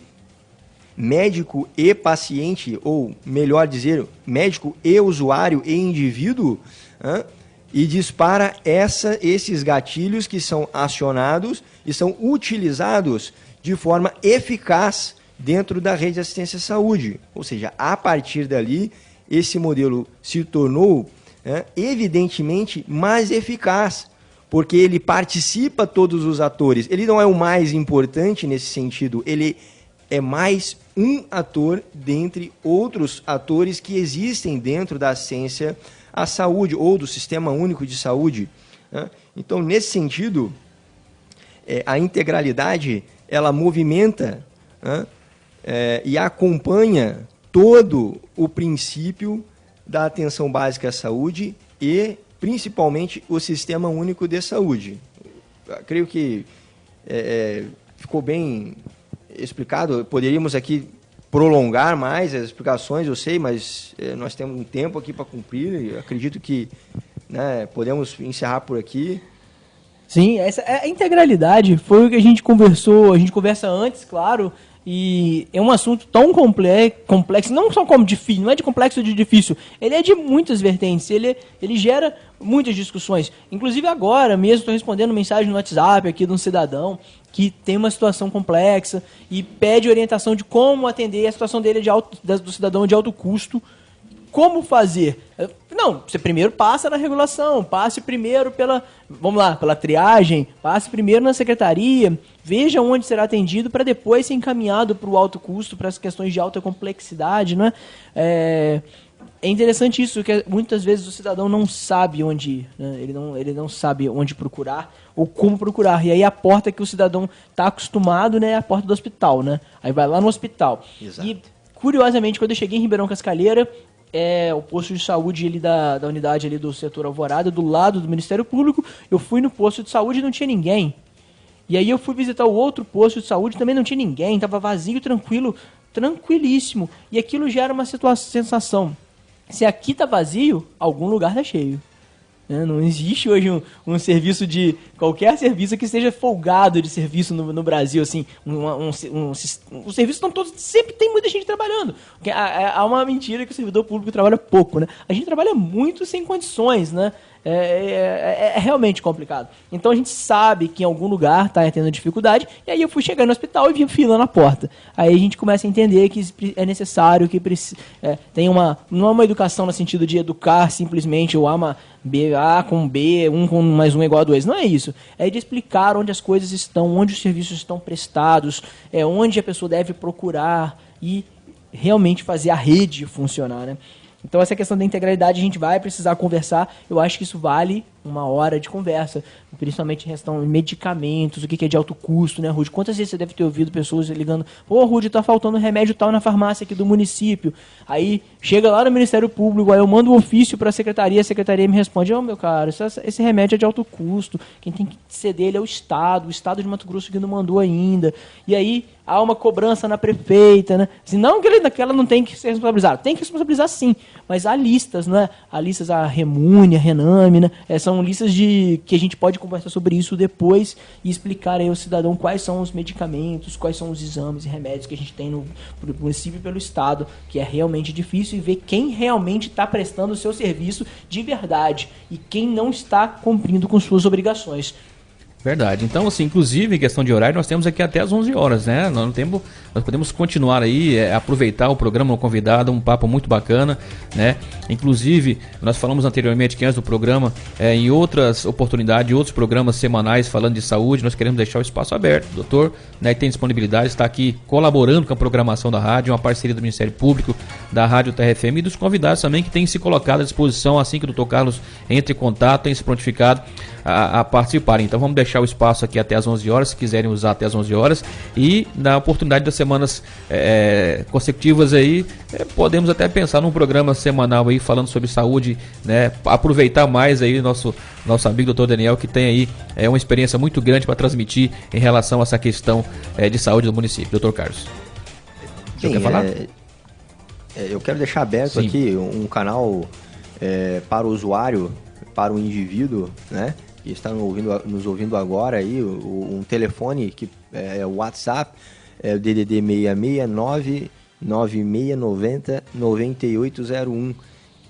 médico e paciente, ou melhor dizer, médico e usuário e indivíduo, e dispara esses gatilhos que são acionados e são utilizados de forma eficaz dentro da rede de assistência à saúde. Ou seja, a partir dali, esse modelo se tornou evidentemente mais eficaz, porque ele participa todos os atores. Ele não é o mais importante nesse sentido, ele é mais um ator dentre outros atores que existem dentro da assistência à saúde ou do Sistema Único de Saúde. Então, nesse sentido, a integralidade ela movimenta e acompanha todo o princípio da atenção básica à saúde e, principalmente, o Sistema Único de Saúde. Eu creio que ficou bem explicado. Poderíamos aqui prolongar mais as explicações, eu sei, mas nós temos um tempo aqui para cumprir. Eu acredito que, né, podemos encerrar por aqui. Sim, a integralidade foi o que a gente conversou, a gente conversa antes, claro, e é um assunto tão complexo, não só como difícil, não é de complexo ou de difícil, ele é de muitas vertentes, ele gera muitas discussões. Inclusive agora mesmo estou respondendo mensagem no WhatsApp aqui de um cidadão que tem uma situação complexa e pede orientação de como atender a situação dele do cidadão de alto custo. Como fazer? Não, você primeiro passa na regulação, passe primeiro pela triagem, passe primeiro na secretaria, veja onde será atendido para depois ser encaminhado para o alto custo, para as questões de alta complexidade, né? É interessante isso, que muitas vezes o cidadão não sabe onde ir, né? Ele não sabe onde procurar ou como procurar. E aí a porta que o cidadão está acostumado, né, é a porta do hospital, né? Aí vai lá no hospital. Exato. E, curiosamente, quando eu cheguei em Ribeirão Cascalheira, o posto de saúde ali da unidade ali do setor Alvorada, do lado do Ministério Público, eu fui no posto de saúde e não tinha ninguém. E aí eu fui visitar o outro posto de saúde, também não tinha ninguém, estava vazio, tranquilíssimo. E aquilo gera uma sensação. Se aqui está vazio, algum lugar está cheio. né? Não existe hoje um serviço qualquer serviço que seja folgado de serviço no Brasil, assim, os serviços estão todos, sempre tem muita gente trabalhando. Há uma mentira que o servidor público trabalha pouco, né? A gente trabalha muito sem condições, né? É realmente complicado. Então a gente sabe que em algum lugar está tendo dificuldade, e aí eu fui chegar no hospital e vi fila na porta. Aí a gente começa a entender que é necessário, que tem não é uma educação no sentido de educar simplesmente o A com B, 1 com mais 1 é igual a 2. Não é isso. É de explicar onde as coisas estão, onde os serviços estão prestados, onde a pessoa deve procurar e realmente fazer a rede funcionar, né? Então essa questão da integralidade a gente vai precisar conversar. Eu acho que isso vale uma hora de conversa, principalmente em questão de medicamentos, o que é de alto custo, né, Rude? Quantas vezes você deve ter ouvido pessoas ligando, Rude, tá faltando remédio tal na farmácia aqui do município. Aí chega lá no Ministério Público, aí eu mando um ofício para a secretaria me responde, meu cara, esse remédio é de alto custo, quem tem que ceder ele é o Estado de Mato Grosso que não mandou ainda. E aí há uma cobrança na prefeita, né? Assim, não que ela não tem que ser responsabilizada, tem que responsabilizar sim, mas há listas, né? Há listas, a Remune, a Rename, né? São listas que a gente pode conversar sobre isso depois e explicar aí ao cidadão quais são os medicamentos, quais são os exames e remédios que a gente tem no município e pelo Estado, que é realmente difícil, e ver quem realmente está prestando o seu serviço de verdade e quem não está cumprindo com suas obrigações. Verdade. Então, assim, inclusive, em questão de horário, nós temos aqui até às 11 horas, né? Nós podemos continuar aí, aproveitar o programa, o convidado, um papo muito bacana, né? Inclusive, nós falamos anteriormente que antes do programa, em outras oportunidades, outros programas semanais falando de saúde, nós queremos deixar o espaço aberto. O doutor, né, tem disponibilidade, está aqui colaborando com a programação da rádio, uma parceria do Ministério Público, da Rádio TerraFM e dos convidados também que têm se colocado à disposição assim que o doutor Carlos entre em contato, tem se prontificado a participar. Então vamos deixar o espaço aqui até às 11 horas, se quiserem usar até às 11 horas, e na oportunidade das semanas consecutivas aí, podemos até pensar num programa semanal aí falando sobre saúde, né? Aproveitar mais aí nosso amigo Dr. Daniel, que tem aí uma experiência muito grande para transmitir em relação a essa questão de saúde do município. Dr. Carlos, o senhor quer falar? Eu quero deixar aberto Sim. aqui um canal para o usuário, para o indivíduo, né? Que está nos ouvindo agora aí, um telefone que é o WhatsApp, o DDD 669 9690 9801.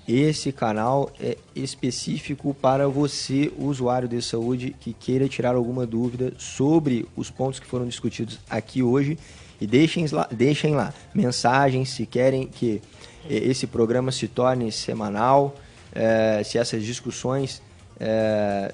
Esse canal é específico para você, usuário de saúde, que queira tirar alguma dúvida sobre os pontos que foram discutidos aqui hoje, e deixem lá mensagens se querem que esse programa se torne semanal, se essas discussões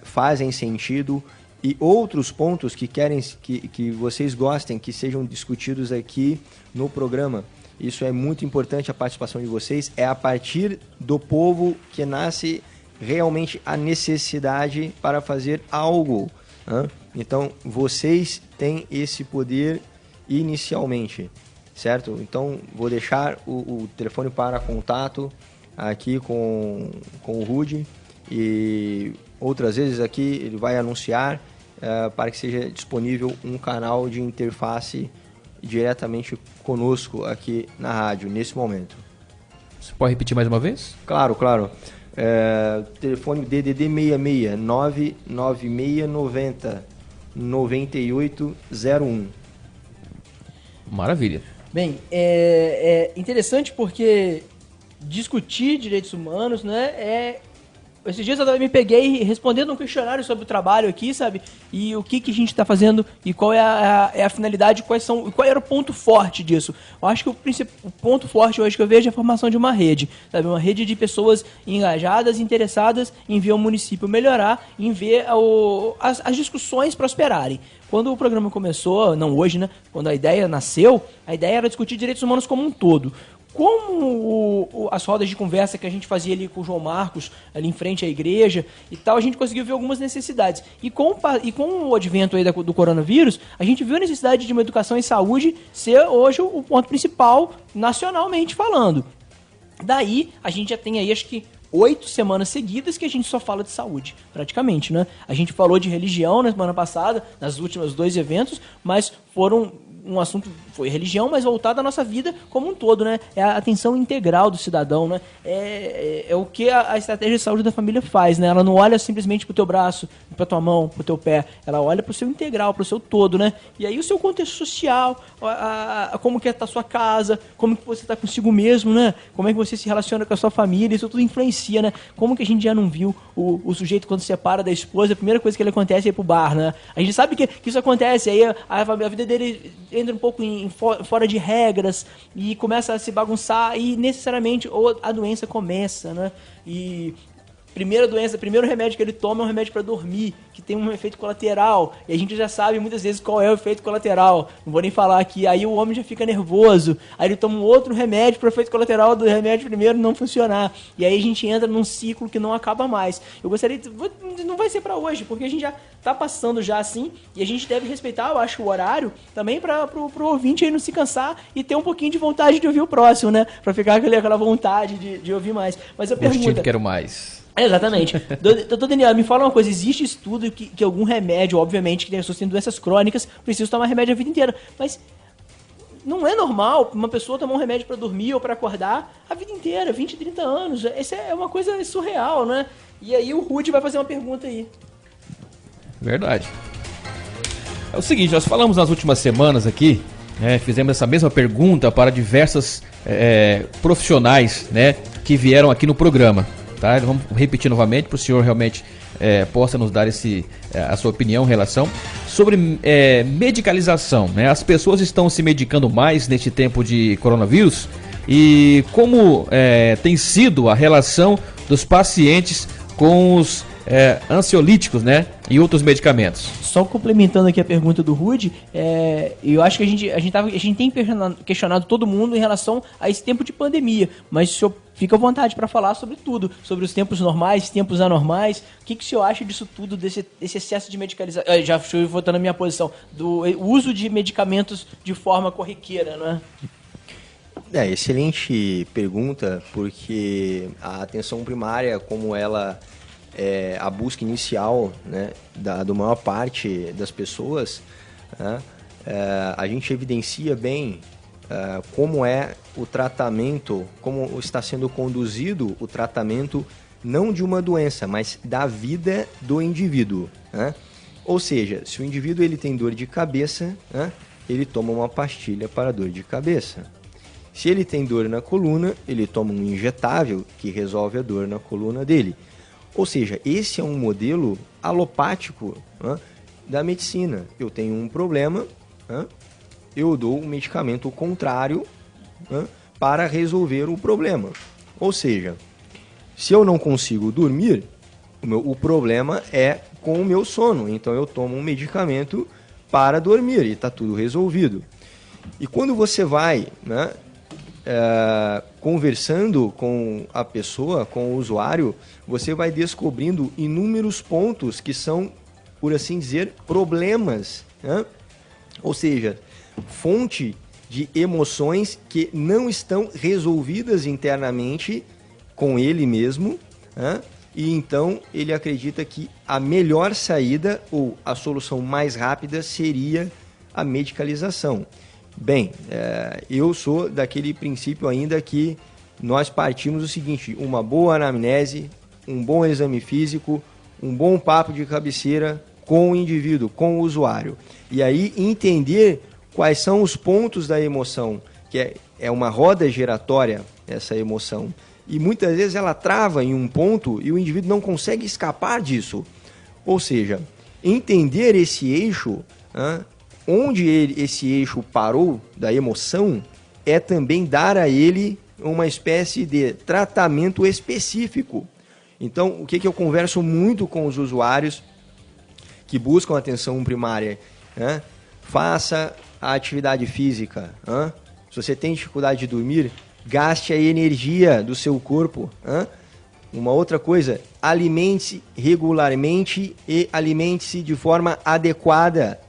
fazem sentido, e outros pontos que querem que vocês gostem que sejam discutidos aqui no programa. Isso é muito importante, a participação de vocês. É a partir do povo que nasce realmente a necessidade para fazer algo, né? Então vocês têm esse poder inicialmente, certo? Então vou deixar o telefone para contato aqui com o Rude, e outras vezes aqui ele vai anunciar para que seja disponível um canal de interface diretamente conosco aqui na rádio, nesse momento. Você pode repetir mais uma vez? Claro. Telefone DDD 66 99690 9801. Maravilha. Bem, é interessante porque discutir direitos humanos, né, esses dias eu me peguei respondendo um questionário sobre o trabalho aqui, sabe? E o que a gente está fazendo e qual é a finalidade, qual era o ponto forte disso. Eu acho que o ponto forte hoje que eu vejo é a formação de uma rede, sabe? Uma rede de pessoas engajadas, interessadas em ver o município melhorar, em ver as discussões prosperarem. Quando o programa começou, não hoje, né? Quando a ideia nasceu, a ideia era discutir direitos humanos como um todo. Como as rodas de conversa que a gente fazia ali com o João Marcos, ali em frente à igreja e tal, a gente conseguiu ver algumas necessidades. E com o advento aí do coronavírus, a gente viu a necessidade de uma educação em saúde ser hoje o ponto principal, nacionalmente falando. Daí, a gente já tem aí, acho que 8 semanas seguidas que a gente só fala de saúde, praticamente, né? A gente falou de religião na semana passada, nas últimos 2 eventos, mas foram um assunto, foi religião, mas voltado à nossa vida como um todo, né? É a atenção integral do cidadão, né? É o que a estratégia de saúde da família faz, né? Ela não olha simplesmente pro teu braço, pra tua mão, pro teu pé. Ela olha pro seu integral, pro seu todo, né? E aí o seu contexto social, como que tá a sua casa, como que você tá consigo mesmo, né? Como é que você se relaciona com a sua família, isso tudo influencia, né? Como que a gente já não viu o sujeito quando se separa da esposa, a primeira coisa que ele acontece é ir pro bar, né? A gente sabe que isso acontece, aí a vida dele entra um pouco fora de regras e começa a se bagunçar e necessariamente a doença começa, né? E primeiro remédio que ele toma é um remédio para dormir, que tem um efeito colateral, e a gente já sabe muitas vezes qual é o efeito colateral, não vou nem falar aqui, aí o homem já fica nervoso, aí ele toma um outro remédio para o efeito colateral do remédio primeiro não funcionar, e aí a gente entra num ciclo que não acaba mais. Eu gostaria não vai ser para hoje, porque a gente já tá passando já assim, e a gente deve respeitar, eu acho, o horário também para pro ouvinte aí não se cansar e ter um pouquinho de vontade de ouvir o próximo, né, para ficar aquela vontade de ouvir mais. Mas eu pergunto, quero mais. Exatamente. Doutor Daniel, me fala uma coisa, existe estudo que algum remédio, obviamente, que tem pessoas que têm doenças crônicas, precisam tomar remédio a vida inteira, mas não é normal uma pessoa tomar um remédio para dormir ou para acordar a vida inteira, 20, 30 anos, isso é uma coisa surreal, né? E aí o Rudy vai fazer uma pergunta aí. Verdade. É o seguinte, nós falamos nas últimas semanas aqui, fizemos essa mesma pergunta para diversas profissionais, né, que vieram aqui no programa. Tá? Vamos repetir novamente para o senhor realmente possa nos dar a sua opinião em relação sobre medicalização, né? As pessoas estão se medicando mais neste tempo de coronavírus e como tem sido a relação dos pacientes com os ansiolíticos, né? E outros medicamentos. Só complementando aqui a pergunta do Rudy, eu acho que a gente tem questionado todo mundo em relação a esse tempo de pandemia, mas o senhor fica à vontade para falar sobre tudo, sobre os tempos normais, tempos anormais. O que o senhor acha disso tudo, desse excesso de medicalização? Já estou voltando à minha posição, do uso de medicamentos de forma corriqueira, não é? Excelente pergunta, porque a atenção primária, como ela a busca inicial, né, da maior parte das pessoas, né, a gente evidencia bem como é o tratamento, como está sendo conduzido o tratamento não de uma doença, mas da vida do indivíduo, né? Ou seja, se o indivíduo ele tem dor de cabeça, né, ele toma uma pastilha para dor de cabeça. Se ele tem dor na coluna, ele toma um injetável que resolve a dor na coluna dele. Ou seja, esse é um modelo alopático, né, da medicina. Eu tenho um problema, né, eu dou um medicamento contrário, né, para resolver o problema. Ou seja, se eu não consigo dormir, o problema é com o meu sono. Então eu tomo um medicamento para dormir e está tudo resolvido. E quando você vai, né, conversando com a pessoa, com o usuário, você vai descobrindo inúmeros pontos que são, por assim dizer, problemas, né? Ou seja, fonte de emoções que não estão resolvidas internamente com ele mesmo, né? E então ele acredita que a melhor saída ou a solução mais rápida seria a medicalização. Bem, eu sou daquele princípio ainda que nós partimos do seguinte: uma boa anamnese, um bom exame físico, um bom papo de cabeceira com o indivíduo, com o usuário. E aí entender quais são os pontos da emoção, que é uma roda giratória essa emoção. E muitas vezes ela trava em um ponto e o indivíduo não consegue escapar disso. Ou seja, entender esse eixo, onde esse eixo parou da emoção, é também dar a ele uma espécie de tratamento específico. Então, o que eu converso muito com os usuários que buscam atenção primária? Faça a atividade física. Se você tem dificuldade de dormir, gaste a energia do seu corpo. Uma outra coisa, alimente-se regularmente e alimente-se de forma adequada,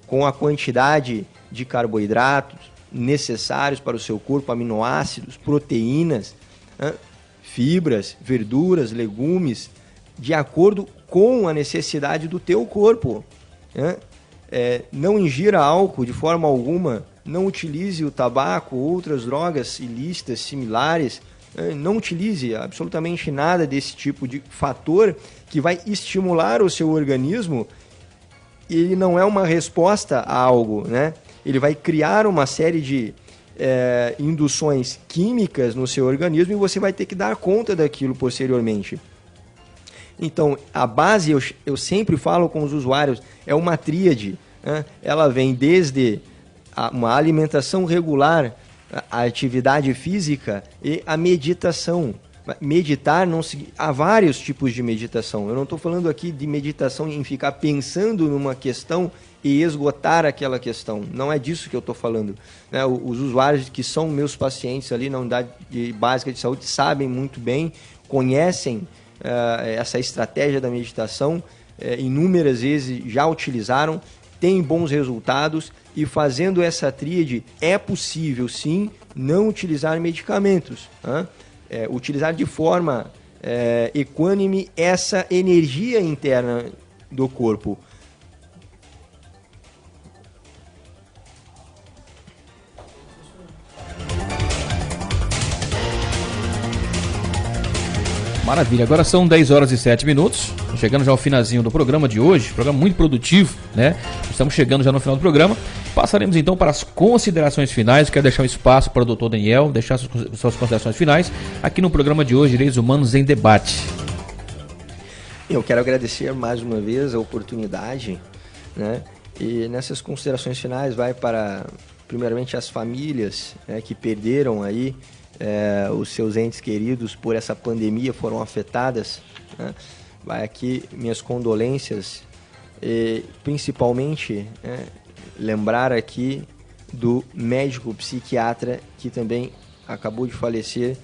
com a quantidade de carboidratos necessários para o seu corpo, aminoácidos, proteínas, fibras, verduras, legumes, de acordo com a necessidade do teu corpo. não ingira álcool de forma alguma, não utilize o tabaco ou outras drogas ilícitas similares, não utilize absolutamente nada desse tipo de fator que vai estimular o seu organismo. Ele não é uma resposta a algo, né? Ele vai criar uma série de induções químicas no seu organismo e você vai ter que dar conta daquilo posteriormente. Então, a base, eu sempre falo com os usuários, é uma tríade, né? Ela vem desde uma alimentação regular, a atividade física e a meditação. Meditar, há vários tipos de meditação. Eu não estou falando aqui de meditação em ficar pensando numa questão e esgotar aquela questão. Não é disso que eu estou falando, né? Os usuários que são meus pacientes ali na unidade básica de saúde sabem muito bem, conhecem essa estratégia da meditação, inúmeras vezes já utilizaram, têm bons resultados, e fazendo essa tríade é possível sim não utilizar medicamentos, né? Utilizar de forma equânime essa energia interna do corpo. Maravilha, agora são 10 horas e 7 minutos, chegando já ao finalzinho do programa de hoje, programa muito produtivo, né? Estamos chegando já no final do programa. Passaremos então para as considerações finais. Quero deixar um espaço para o Dr. Daniel deixar suas considerações finais aqui no programa de hoje, Direitos Humanos em Debate. Eu quero agradecer mais uma vez a oportunidade, né? E nessas considerações finais vai para, primeiramente, as famílias, né, que perderam aí os seus entes queridos por essa pandemia, foram afetadas, né? Vai aqui minhas condolências, e principalmente lembrar aqui do médico psiquiatra que também acabou de falecer,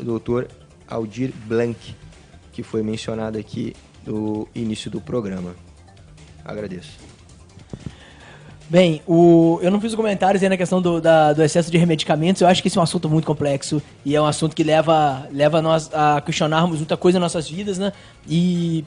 Dr. Aldir Blanc, que foi mencionado aqui no início do programa. Agradeço. Bem, eu não fiz os comentários aí na questão do excesso de remedicamentos. Eu acho que esse é um assunto muito complexo e é um assunto que leva nós a questionarmos muita coisa em nossas vidas, né? E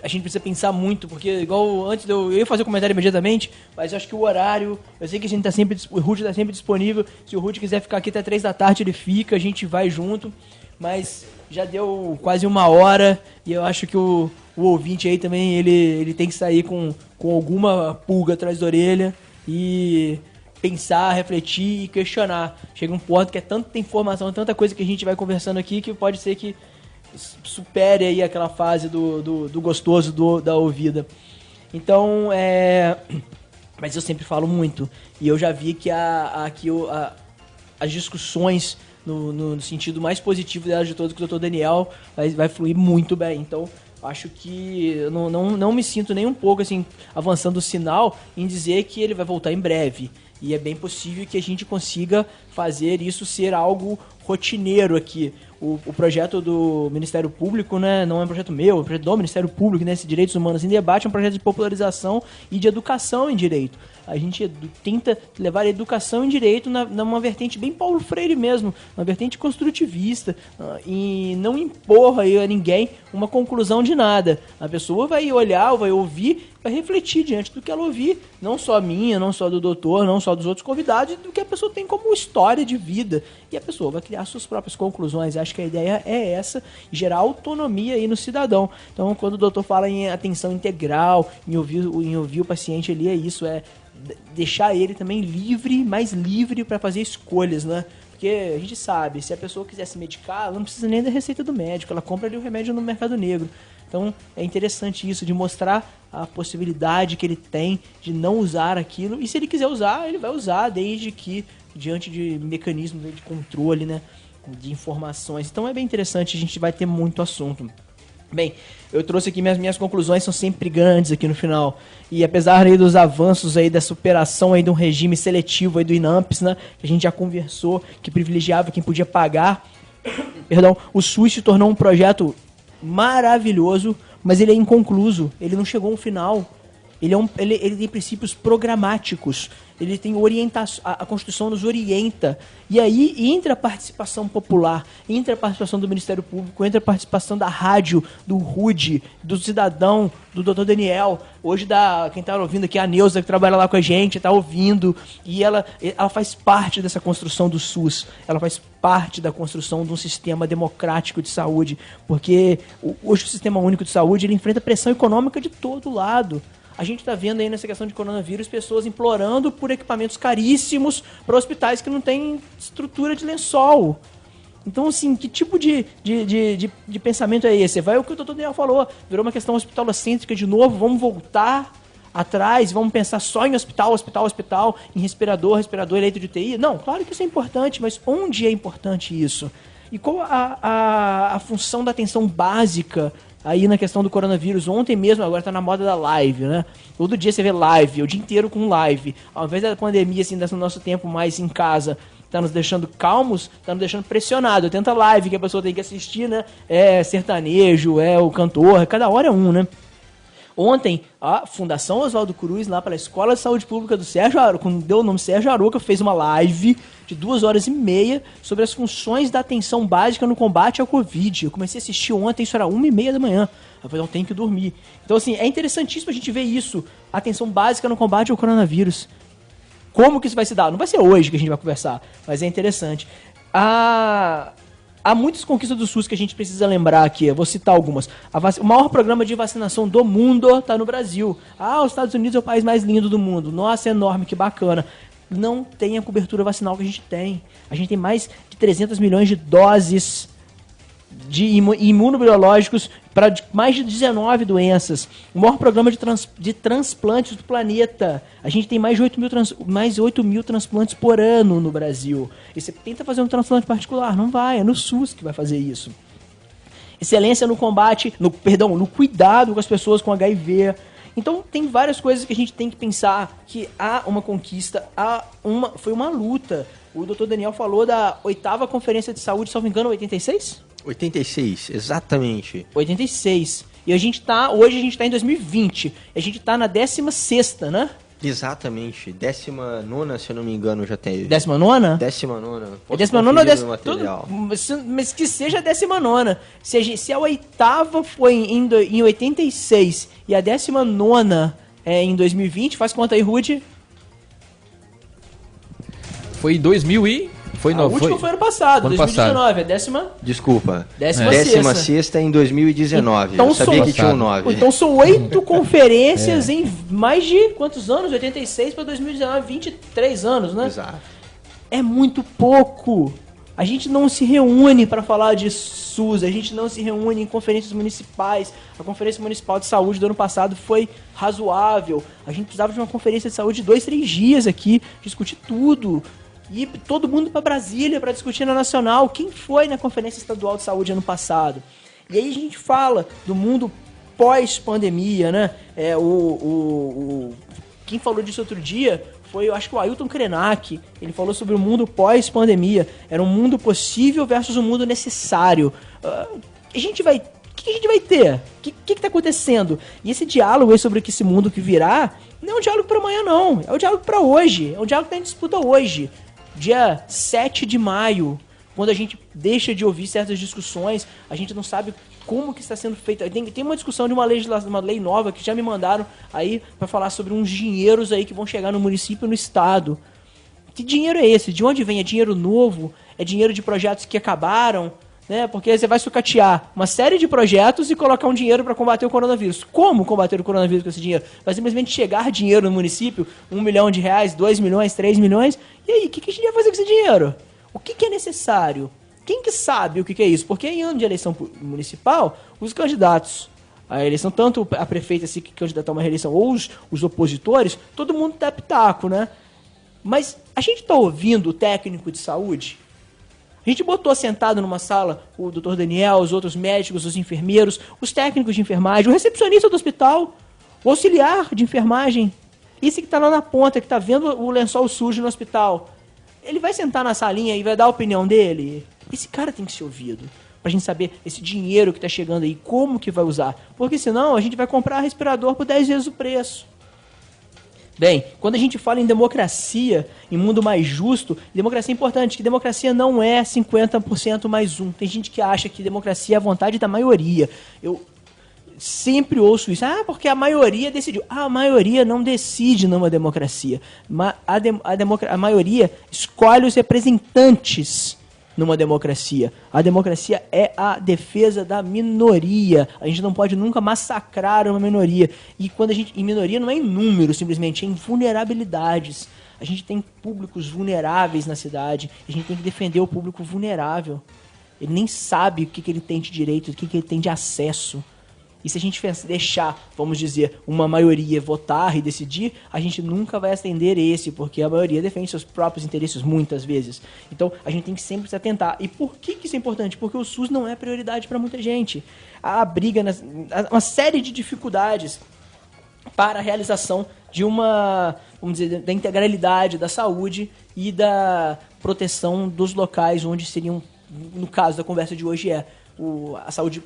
a gente precisa pensar muito, porque igual antes eu ia fazer o comentário imediatamente, mas eu acho que o horário, eu sei que a gente tá sempre, o Ruth tá sempre disponível. Se o Ruth quiser ficar aqui até 3 da tarde, ele fica, a gente vai junto, mas já deu quase 1 hora e eu acho que o ouvinte aí também, ele tem que sair com alguma pulga atrás da orelha e pensar, refletir e questionar. Chega um ponto que é tanta informação, tanta coisa que a gente vai conversando aqui, que pode ser que supere aí aquela fase do gostoso da ouvida. Então, mas eu sempre falo muito, e eu já vi que as discussões no sentido mais positivo delas de todos com o Dr. Daniel vai fluir muito bem. Então, acho que eu não me sinto nem um pouco assim, avançando o sinal em dizer que ele vai voltar em breve. E é bem possível que a gente consiga fazer isso ser algo rotineiro aqui. O projeto do Ministério Público, né, não é um projeto meu, é um projeto do Ministério Público, né, esse Direitos Humanos em Debate, é um projeto de popularização e de educação em direito. A gente tenta levar a educação em direito numa vertente bem Paulo Freire mesmo, uma vertente construtivista, e não impor aí a ninguém uma conclusão de nada. A pessoa vai olhar, vai ouvir, vai refletir diante do que ela ouvir, não só a minha, não só do doutor, não só dos outros convidados, do que a pessoa tem como história de vida. E a pessoa vai criar suas próprias conclusões. Acho que a ideia é essa, gerar autonomia aí no cidadão. Então, quando o doutor fala em atenção integral, em ouvir o paciente ali, é isso, deixar ele também mais livre para fazer escolhas, né? Porque a gente sabe, se a pessoa quiser se medicar, ela não precisa nem da receita do médico, ela compra ali o remédio no mercado negro. Então é interessante isso, de mostrar a possibilidade que ele tem de não usar aquilo, e se ele quiser usar, ele vai usar, desde que diante de mecanismos de controle, né, de informações. Então é bem interessante, a gente vai ter muito assunto. Bem, eu trouxe aqui minhas conclusões, são sempre grandes aqui no final. E apesar aí dos avanços aí da superação aí de um regime seletivo aí do INAMPS, né, que a gente já conversou, que privilegiava quem podia pagar, o SUS se tornou um projeto maravilhoso, mas ele é inconcluso, ele não chegou a um final. Ele tem princípios programáticos. Ele tem orientação, a Constituição nos orienta. E aí entra a participação popular, entra a participação do Ministério Público, entra a participação da rádio, do RUD, do cidadão, do Dr. Daniel. Hoje, quem está ouvindo aqui, a Neuza, que trabalha lá com a gente, está ouvindo. E ela faz parte dessa construção do SUS. Ela faz parte da construção de um sistema democrático de saúde. Porque hoje o Sistema Único de Saúde ele enfrenta pressão econômica de todo lado. A gente está vendo aí nessa questão de coronavírus pessoas implorando por equipamentos caríssimos para hospitais que não têm estrutura de lençol. Então, assim, que tipo de pensamento é esse? Vai o que o doutor Daniel falou, virou uma questão hospitalocêntrica de novo, vamos voltar atrás, vamos pensar só em hospital, em respirador e leito de UTI? Não, claro que isso é importante, mas onde é importante isso? E qual a função da atenção básica aí na questão do coronavírus? Ontem mesmo, agora tá na moda da live, né? Todo dia você vê live, o dia inteiro com live. Ao invés da pandemia, assim, desse nosso tempo mais em casa, tá nos deixando calmos, tá nos deixando pressionados. Tenta live que a pessoa tem que assistir, né? É sertanejo, é o cantor, cada hora é um, né? Ontem, a Fundação Oswaldo Cruz, lá pela Escola de Saúde Pública do Sérgio Aruca, deu o nome Sérgio Aruca, fez uma live de 2h30 sobre as funções da atenção básica no combate ao Covid. Eu comecei a assistir ontem, isso era 1h30 da manhã. Eu falei, não, tenho que dormir. Então, assim, é interessantíssimo a gente ver isso, atenção básica no combate ao coronavírus. Como que isso vai se dar? Não vai ser hoje que a gente vai conversar, mas é interessante. Há muitas conquistas do SUS que a gente precisa lembrar aqui. Eu vou citar algumas. O maior programa de vacinação do mundo está no Brasil. Os Estados Unidos é o país mais lindo do mundo. Nossa, é enorme, que bacana. Não tem a cobertura vacinal que a gente tem. A gente tem mais de 300 milhões de doses de imunobiológicos para mais de 19 doenças. O maior programa de transplantes do planeta. A gente tem mais de 8 mil transplantes por ano no Brasil. E você tenta fazer um transplante particular, não vai, é no SUS que vai fazer isso. Excelência no combate, no cuidado com as pessoas com HIV. Então tem várias coisas que a gente tem que pensar que há uma conquista, foi uma luta. O Dr. Daniel falou da 8ª Conferência de Saúde, salvo engano, 86? 86, exatamente. 86. E hoje a gente tá em 2020. A gente tá na 16ª, né? Exatamente. 19ª, se eu não me engano, já tem. 19ã? 19ª. É 19ª ou 10ª? Mas que seja a 19ª. Se a 8ª foi em 86 e a 19ª é em 2020, faz conta aí, Rudy. Foi em 2000 e... A última foi ano passado, 2019. A décima... Desculpa. 16ª em 2019. Então, eu sabia que tinha um 9. Então são 8 conferências em mais de quantos anos? 86 para 2019, 23 anos, né? Exato. É muito pouco. A gente não se reúne para falar de SUS, a gente não se reúne em conferências municipais. A Conferência Municipal de Saúde do ano passado foi razoável. A gente precisava de uma conferência de saúde de 2-3 dias aqui, discutir tudo. E todo mundo para Brasília para discutir na Nacional. Quem foi na Conferência Estadual de Saúde ano passado? E aí a gente fala do mundo pós-pandemia, né? Quem falou disso outro dia foi, eu acho que o Ailton Krenak. Ele falou sobre o mundo pós-pandemia. Era um mundo possível versus um mundo necessário. O que a gente vai ter? O que está acontecendo? E esse diálogo aí sobre esse mundo que virá não é um diálogo para amanhã, não. É um diálogo para hoje. É um diálogo que está em disputa hoje. Dia 7 de maio, quando a gente deixa de ouvir certas discussões, a gente não sabe como que está sendo feita. Tem uma discussão de uma lei nova que já me mandaram aí para falar sobre uns dinheiros aí que vão chegar no município e no estado. Que dinheiro é esse? De onde vem? É dinheiro novo? É dinheiro de projetos que acabaram? Né? Porque você vai sucatear uma série de projetos e colocar um dinheiro para combater o coronavírus. Como combater o coronavírus com esse dinheiro? Vai simplesmente chegar dinheiro no município, R$1 milhão, 2 milhões, 3 milhões. E aí, o que a gente vai fazer com esse dinheiro? O que é necessário? Quem que sabe o que é isso? Porque em ano de eleição municipal, os candidatos à eleição, tanto a prefeita se candidatar a uma reeleição ou os opositores, todo mundo dá pitaco, né? Mas a gente está ouvindo o técnico de saúde? A gente botou sentado numa sala o Dr. Daniel, os outros médicos, os enfermeiros, os técnicos de enfermagem, o recepcionista do hospital, o auxiliar de enfermagem, esse que está lá na ponta, que está vendo o lençol sujo no hospital. Ele vai sentar na salinha e vai dar a opinião dele? Esse cara tem que ser ouvido, pra gente saber esse dinheiro que está chegando aí, como que vai usar. Porque senão a gente vai comprar respirador por 10 vezes o preço. Bem, quando a gente fala em democracia, em mundo mais justo, democracia é importante, que democracia não é 50% mais um. Tem gente que acha que democracia é a vontade da maioria. Eu sempre ouço isso. Porque a maioria decidiu. A maioria não decide numa democracia. A maioria escolhe os representantes numa democracia. A democracia é a defesa da minoria. A gente não pode nunca massacrar uma minoria. E quando e minoria não é em número, simplesmente, é em vulnerabilidades. A gente tem públicos vulneráveis na cidade. A gente tem que defender o público vulnerável. Ele nem sabe o que ele tem de direito, o que ele tem de acesso. E se a gente deixar, vamos dizer, uma maioria votar e decidir, a gente nunca vai atender esse, porque a maioria defende seus próprios interesses muitas vezes. Então, a gente tem que sempre se atentar. E por que isso é importante? Porque o SUS não é prioridade para muita gente. Há briga, uma série de dificuldades para a realização de vamos dizer, da integralidade da saúde e da proteção dos locais onde seriam, no caso da conversa de hoje, a saúde,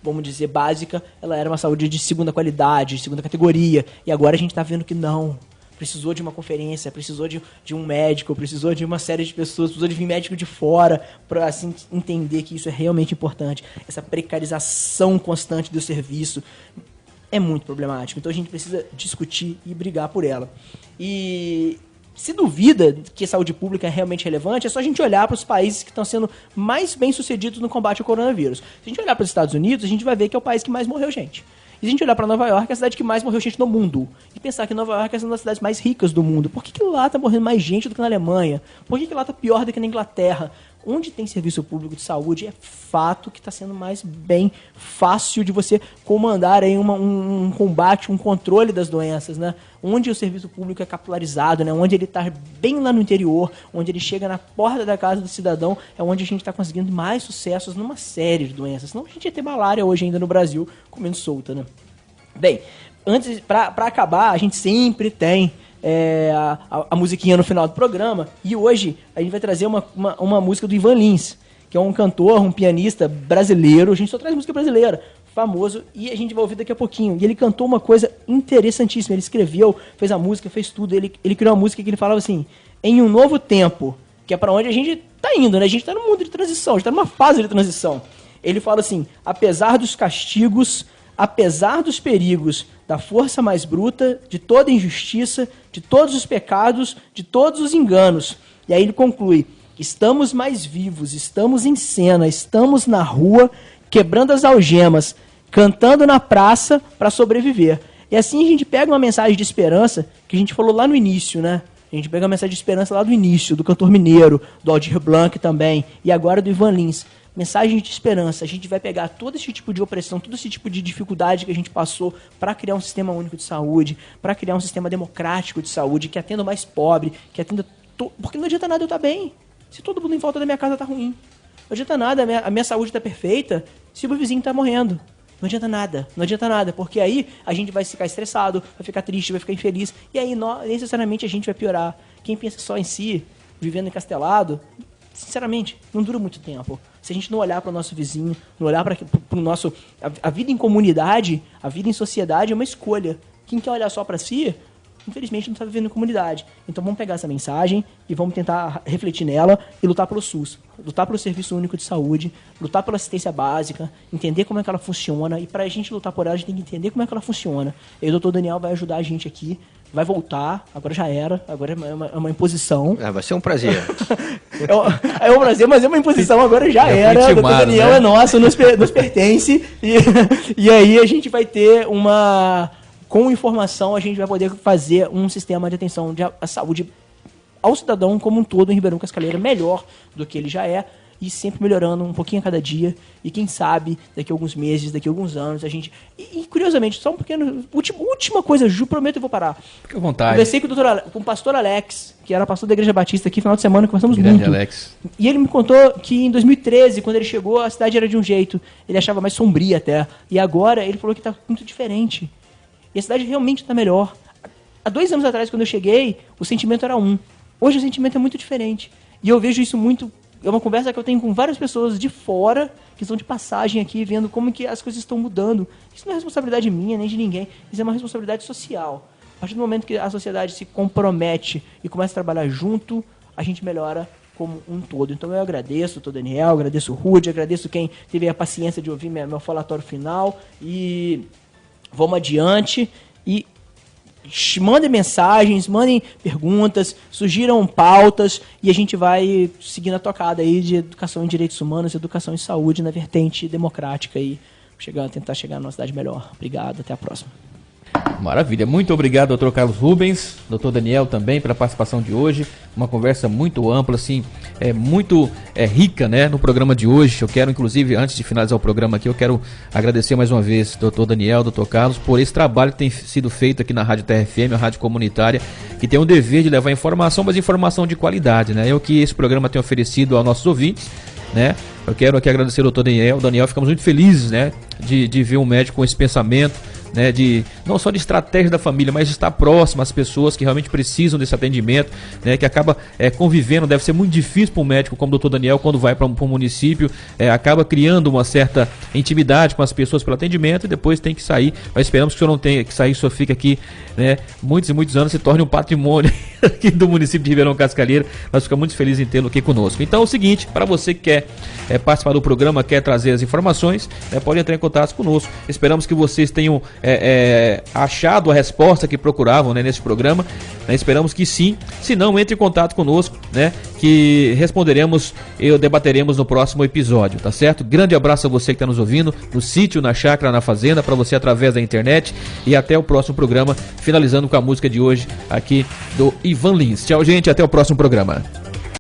vamos dizer, básica, ela era uma saúde de segunda qualidade, de segunda categoria, e agora a gente está vendo que não. Precisou de uma conferência, precisou de um médico, precisou de uma série de pessoas, precisou de vir médico de fora para assim, entender que isso é realmente importante. Essa precarização constante do serviço é muito problemático, então a gente precisa discutir e brigar por ela. E se duvida que a saúde pública é realmente relevante, é só a gente olhar para os países que estão sendo mais bem-sucedidos no combate ao coronavírus. Se a gente olhar para os Estados Unidos, a gente vai ver que é o país que mais morreu gente. E se a gente olhar para Nova York, é a cidade que mais morreu gente no mundo. E pensar que Nova York é uma das cidades mais ricas do mundo. Por que lá está morrendo mais gente do que na Alemanha? Por que lá está pior do que na Inglaterra? Onde tem serviço público de saúde, é fato que está sendo mais bem fácil de você comandar aí um combate, um controle das doenças, né? Onde o serviço público é capitularizado, né? Onde ele está bem lá no interior, onde ele chega na porta da casa do cidadão, é onde a gente está conseguindo mais sucessos numa série de doenças. Senão a gente ia ter malária hoje ainda no Brasil, comendo solta, né? Bem, antes, para acabar, a gente sempre tem a musiquinha no final do programa, e hoje a gente vai trazer uma música do Ivan Lins, que é um cantor, um pianista brasileiro. A gente só traz música brasileira, famoso, e a gente vai ouvir daqui a pouquinho. E ele cantou uma coisa interessantíssima, ele escreveu, fez a música, fez tudo, ele criou uma música que ele falava assim: em um novo tempo, que é para onde a gente tá indo, né? A gente tá num mundo de transição, a gente tá numa fase de transição. Ele fala assim: apesar dos castigos, apesar dos perigos, da força mais bruta, de toda injustiça, de todos os pecados, de todos os enganos. E aí ele conclui: estamos mais vivos, estamos em cena, estamos na rua, quebrando as algemas, cantando na praça para sobreviver. E assim a gente pega uma mensagem de esperança, que a gente falou lá no início, né? A gente pega uma mensagem de esperança lá do início, do cantor mineiro, do Aldir Blanc também, e agora do Ivan Lins. Mensagem de esperança. A gente vai pegar todo esse tipo de opressão, todo esse tipo de dificuldade que a gente passou para criar um sistema único de saúde, para criar um sistema democrático de saúde, que atenda o mais pobre, que atenda... Porque não adianta nada eu estar bem, se todo mundo em volta da minha casa está ruim. Não adianta nada a minha saúde está perfeita se o meu vizinho está morrendo. Não adianta nada, porque aí a gente vai ficar estressado, vai ficar triste, vai ficar infeliz, e aí necessariamente a gente vai piorar. Quem pensa só em si, vivendo encastelado, sinceramente, não dura muito tempo. Se a gente não olhar para o nosso vizinho, não olhar para o nosso... A vida em comunidade, a vida em sociedade é uma escolha. Quem quer olhar só para si, infelizmente não está vivendo em comunidade. Então vamos pegar essa mensagem e vamos tentar refletir nela e lutar pelo SUS. Lutar pelo Serviço Único de Saúde, lutar pela assistência básica, entender como é que ela funciona. E para a gente lutar por ela, a gente tem que entender como é que ela funciona. E o doutor Daniel vai ajudar a gente aqui. Vai voltar, agora já era, agora é uma imposição. Vai ser um prazer. É um prazer, mas é uma imposição, agora já era. O doutor Daniel, né? É nosso, nos pertence. E aí a gente vai ter com informação, a gente vai poder fazer um sistema de atenção à saúde ao cidadão como um todo em Ribeirão Cascalheira melhor do que ele já é. E sempre melhorando um pouquinho a cada dia. E quem sabe, daqui a alguns meses, daqui a alguns anos, a gente... E curiosamente, só um pequeno... Última coisa, Ju, prometo que eu vou parar. Fique à vontade. Conversei com o pastor Alex, que era pastor da Igreja Batista aqui, final de semana, conversamos Grande muito. Alex. E ele me contou que em 2013, quando ele chegou, a cidade era de um jeito. Ele achava mais sombria até. E agora ele falou que está muito diferente. E a cidade realmente está melhor. Há 2 anos atrás, quando eu cheguei, o sentimento era um. Hoje o sentimento é muito diferente. E eu vejo isso muito... É uma conversa que eu tenho com várias pessoas de fora, que estão de passagem aqui, vendo como que as coisas estão mudando. Isso não é responsabilidade minha, nem de ninguém. Isso é uma responsabilidade social. A partir do momento que a sociedade se compromete e começa a trabalhar junto, a gente melhora como um todo. Então eu agradeço o Daniel, agradeço o Rude, agradeço quem teve a paciência de ouvir meu falatório final e vamos adiante e mandem mensagens, mandem perguntas, sugiram pautas e a gente vai seguindo a tocada aí de educação em direitos humanos, educação em saúde na vertente democrática e tentar chegar numa cidade melhor. Obrigado, até a próxima. Maravilha, muito obrigado, doutor Carlos Rubens, doutor Daniel também pela participação de hoje, uma conversa muito ampla, assim, muito rica, né, no programa de hoje. Eu quero, inclusive, antes de finalizar o programa aqui, eu quero agradecer mais uma vez, doutor Daniel, doutor Carlos, por esse trabalho que tem sido feito aqui na Rádio TerraFM, a rádio comunitária, que tem o dever de levar informação, mas informação de qualidade, né, é o que esse programa tem oferecido aos nossos ouvintes, né. Eu quero aqui agradecer ao doutor Daniel, ficamos muito felizes, né, de ver um médico com esse pensamento, né, não só de estratégia da família, mas de estar próximo às pessoas que realmente precisam desse atendimento, né, que acaba convivendo. Deve ser muito difícil para um médico como o doutor Daniel, quando vai para um município, acaba criando uma certa intimidade com as pessoas pelo atendimento e depois tem que sair. Mas esperamos que o senhor não tenha que sair, o senhor fica aqui, né, muitos e muitos anos, se torne um patrimônio aqui do município de Ribeirão Cascalheira. Nós ficamos muito felizes em tê-lo aqui conosco. Então é o seguinte, para você que quer participar do programa, quer trazer as informações, pode entrar em contato conosco. Esperamos que vocês tenham achado a resposta que procuravam, né, nesse programa, né? Esperamos que sim. Se não, entre em contato conosco, né, que responderemos e debateremos no próximo episódio, tá certo? Grande abraço a você que está nos ouvindo no sítio, na chácara, na fazenda, para você através da internet, e até o próximo programa, finalizando com a música de hoje aqui do Ivan Lins. Tchau, gente, até o próximo programa.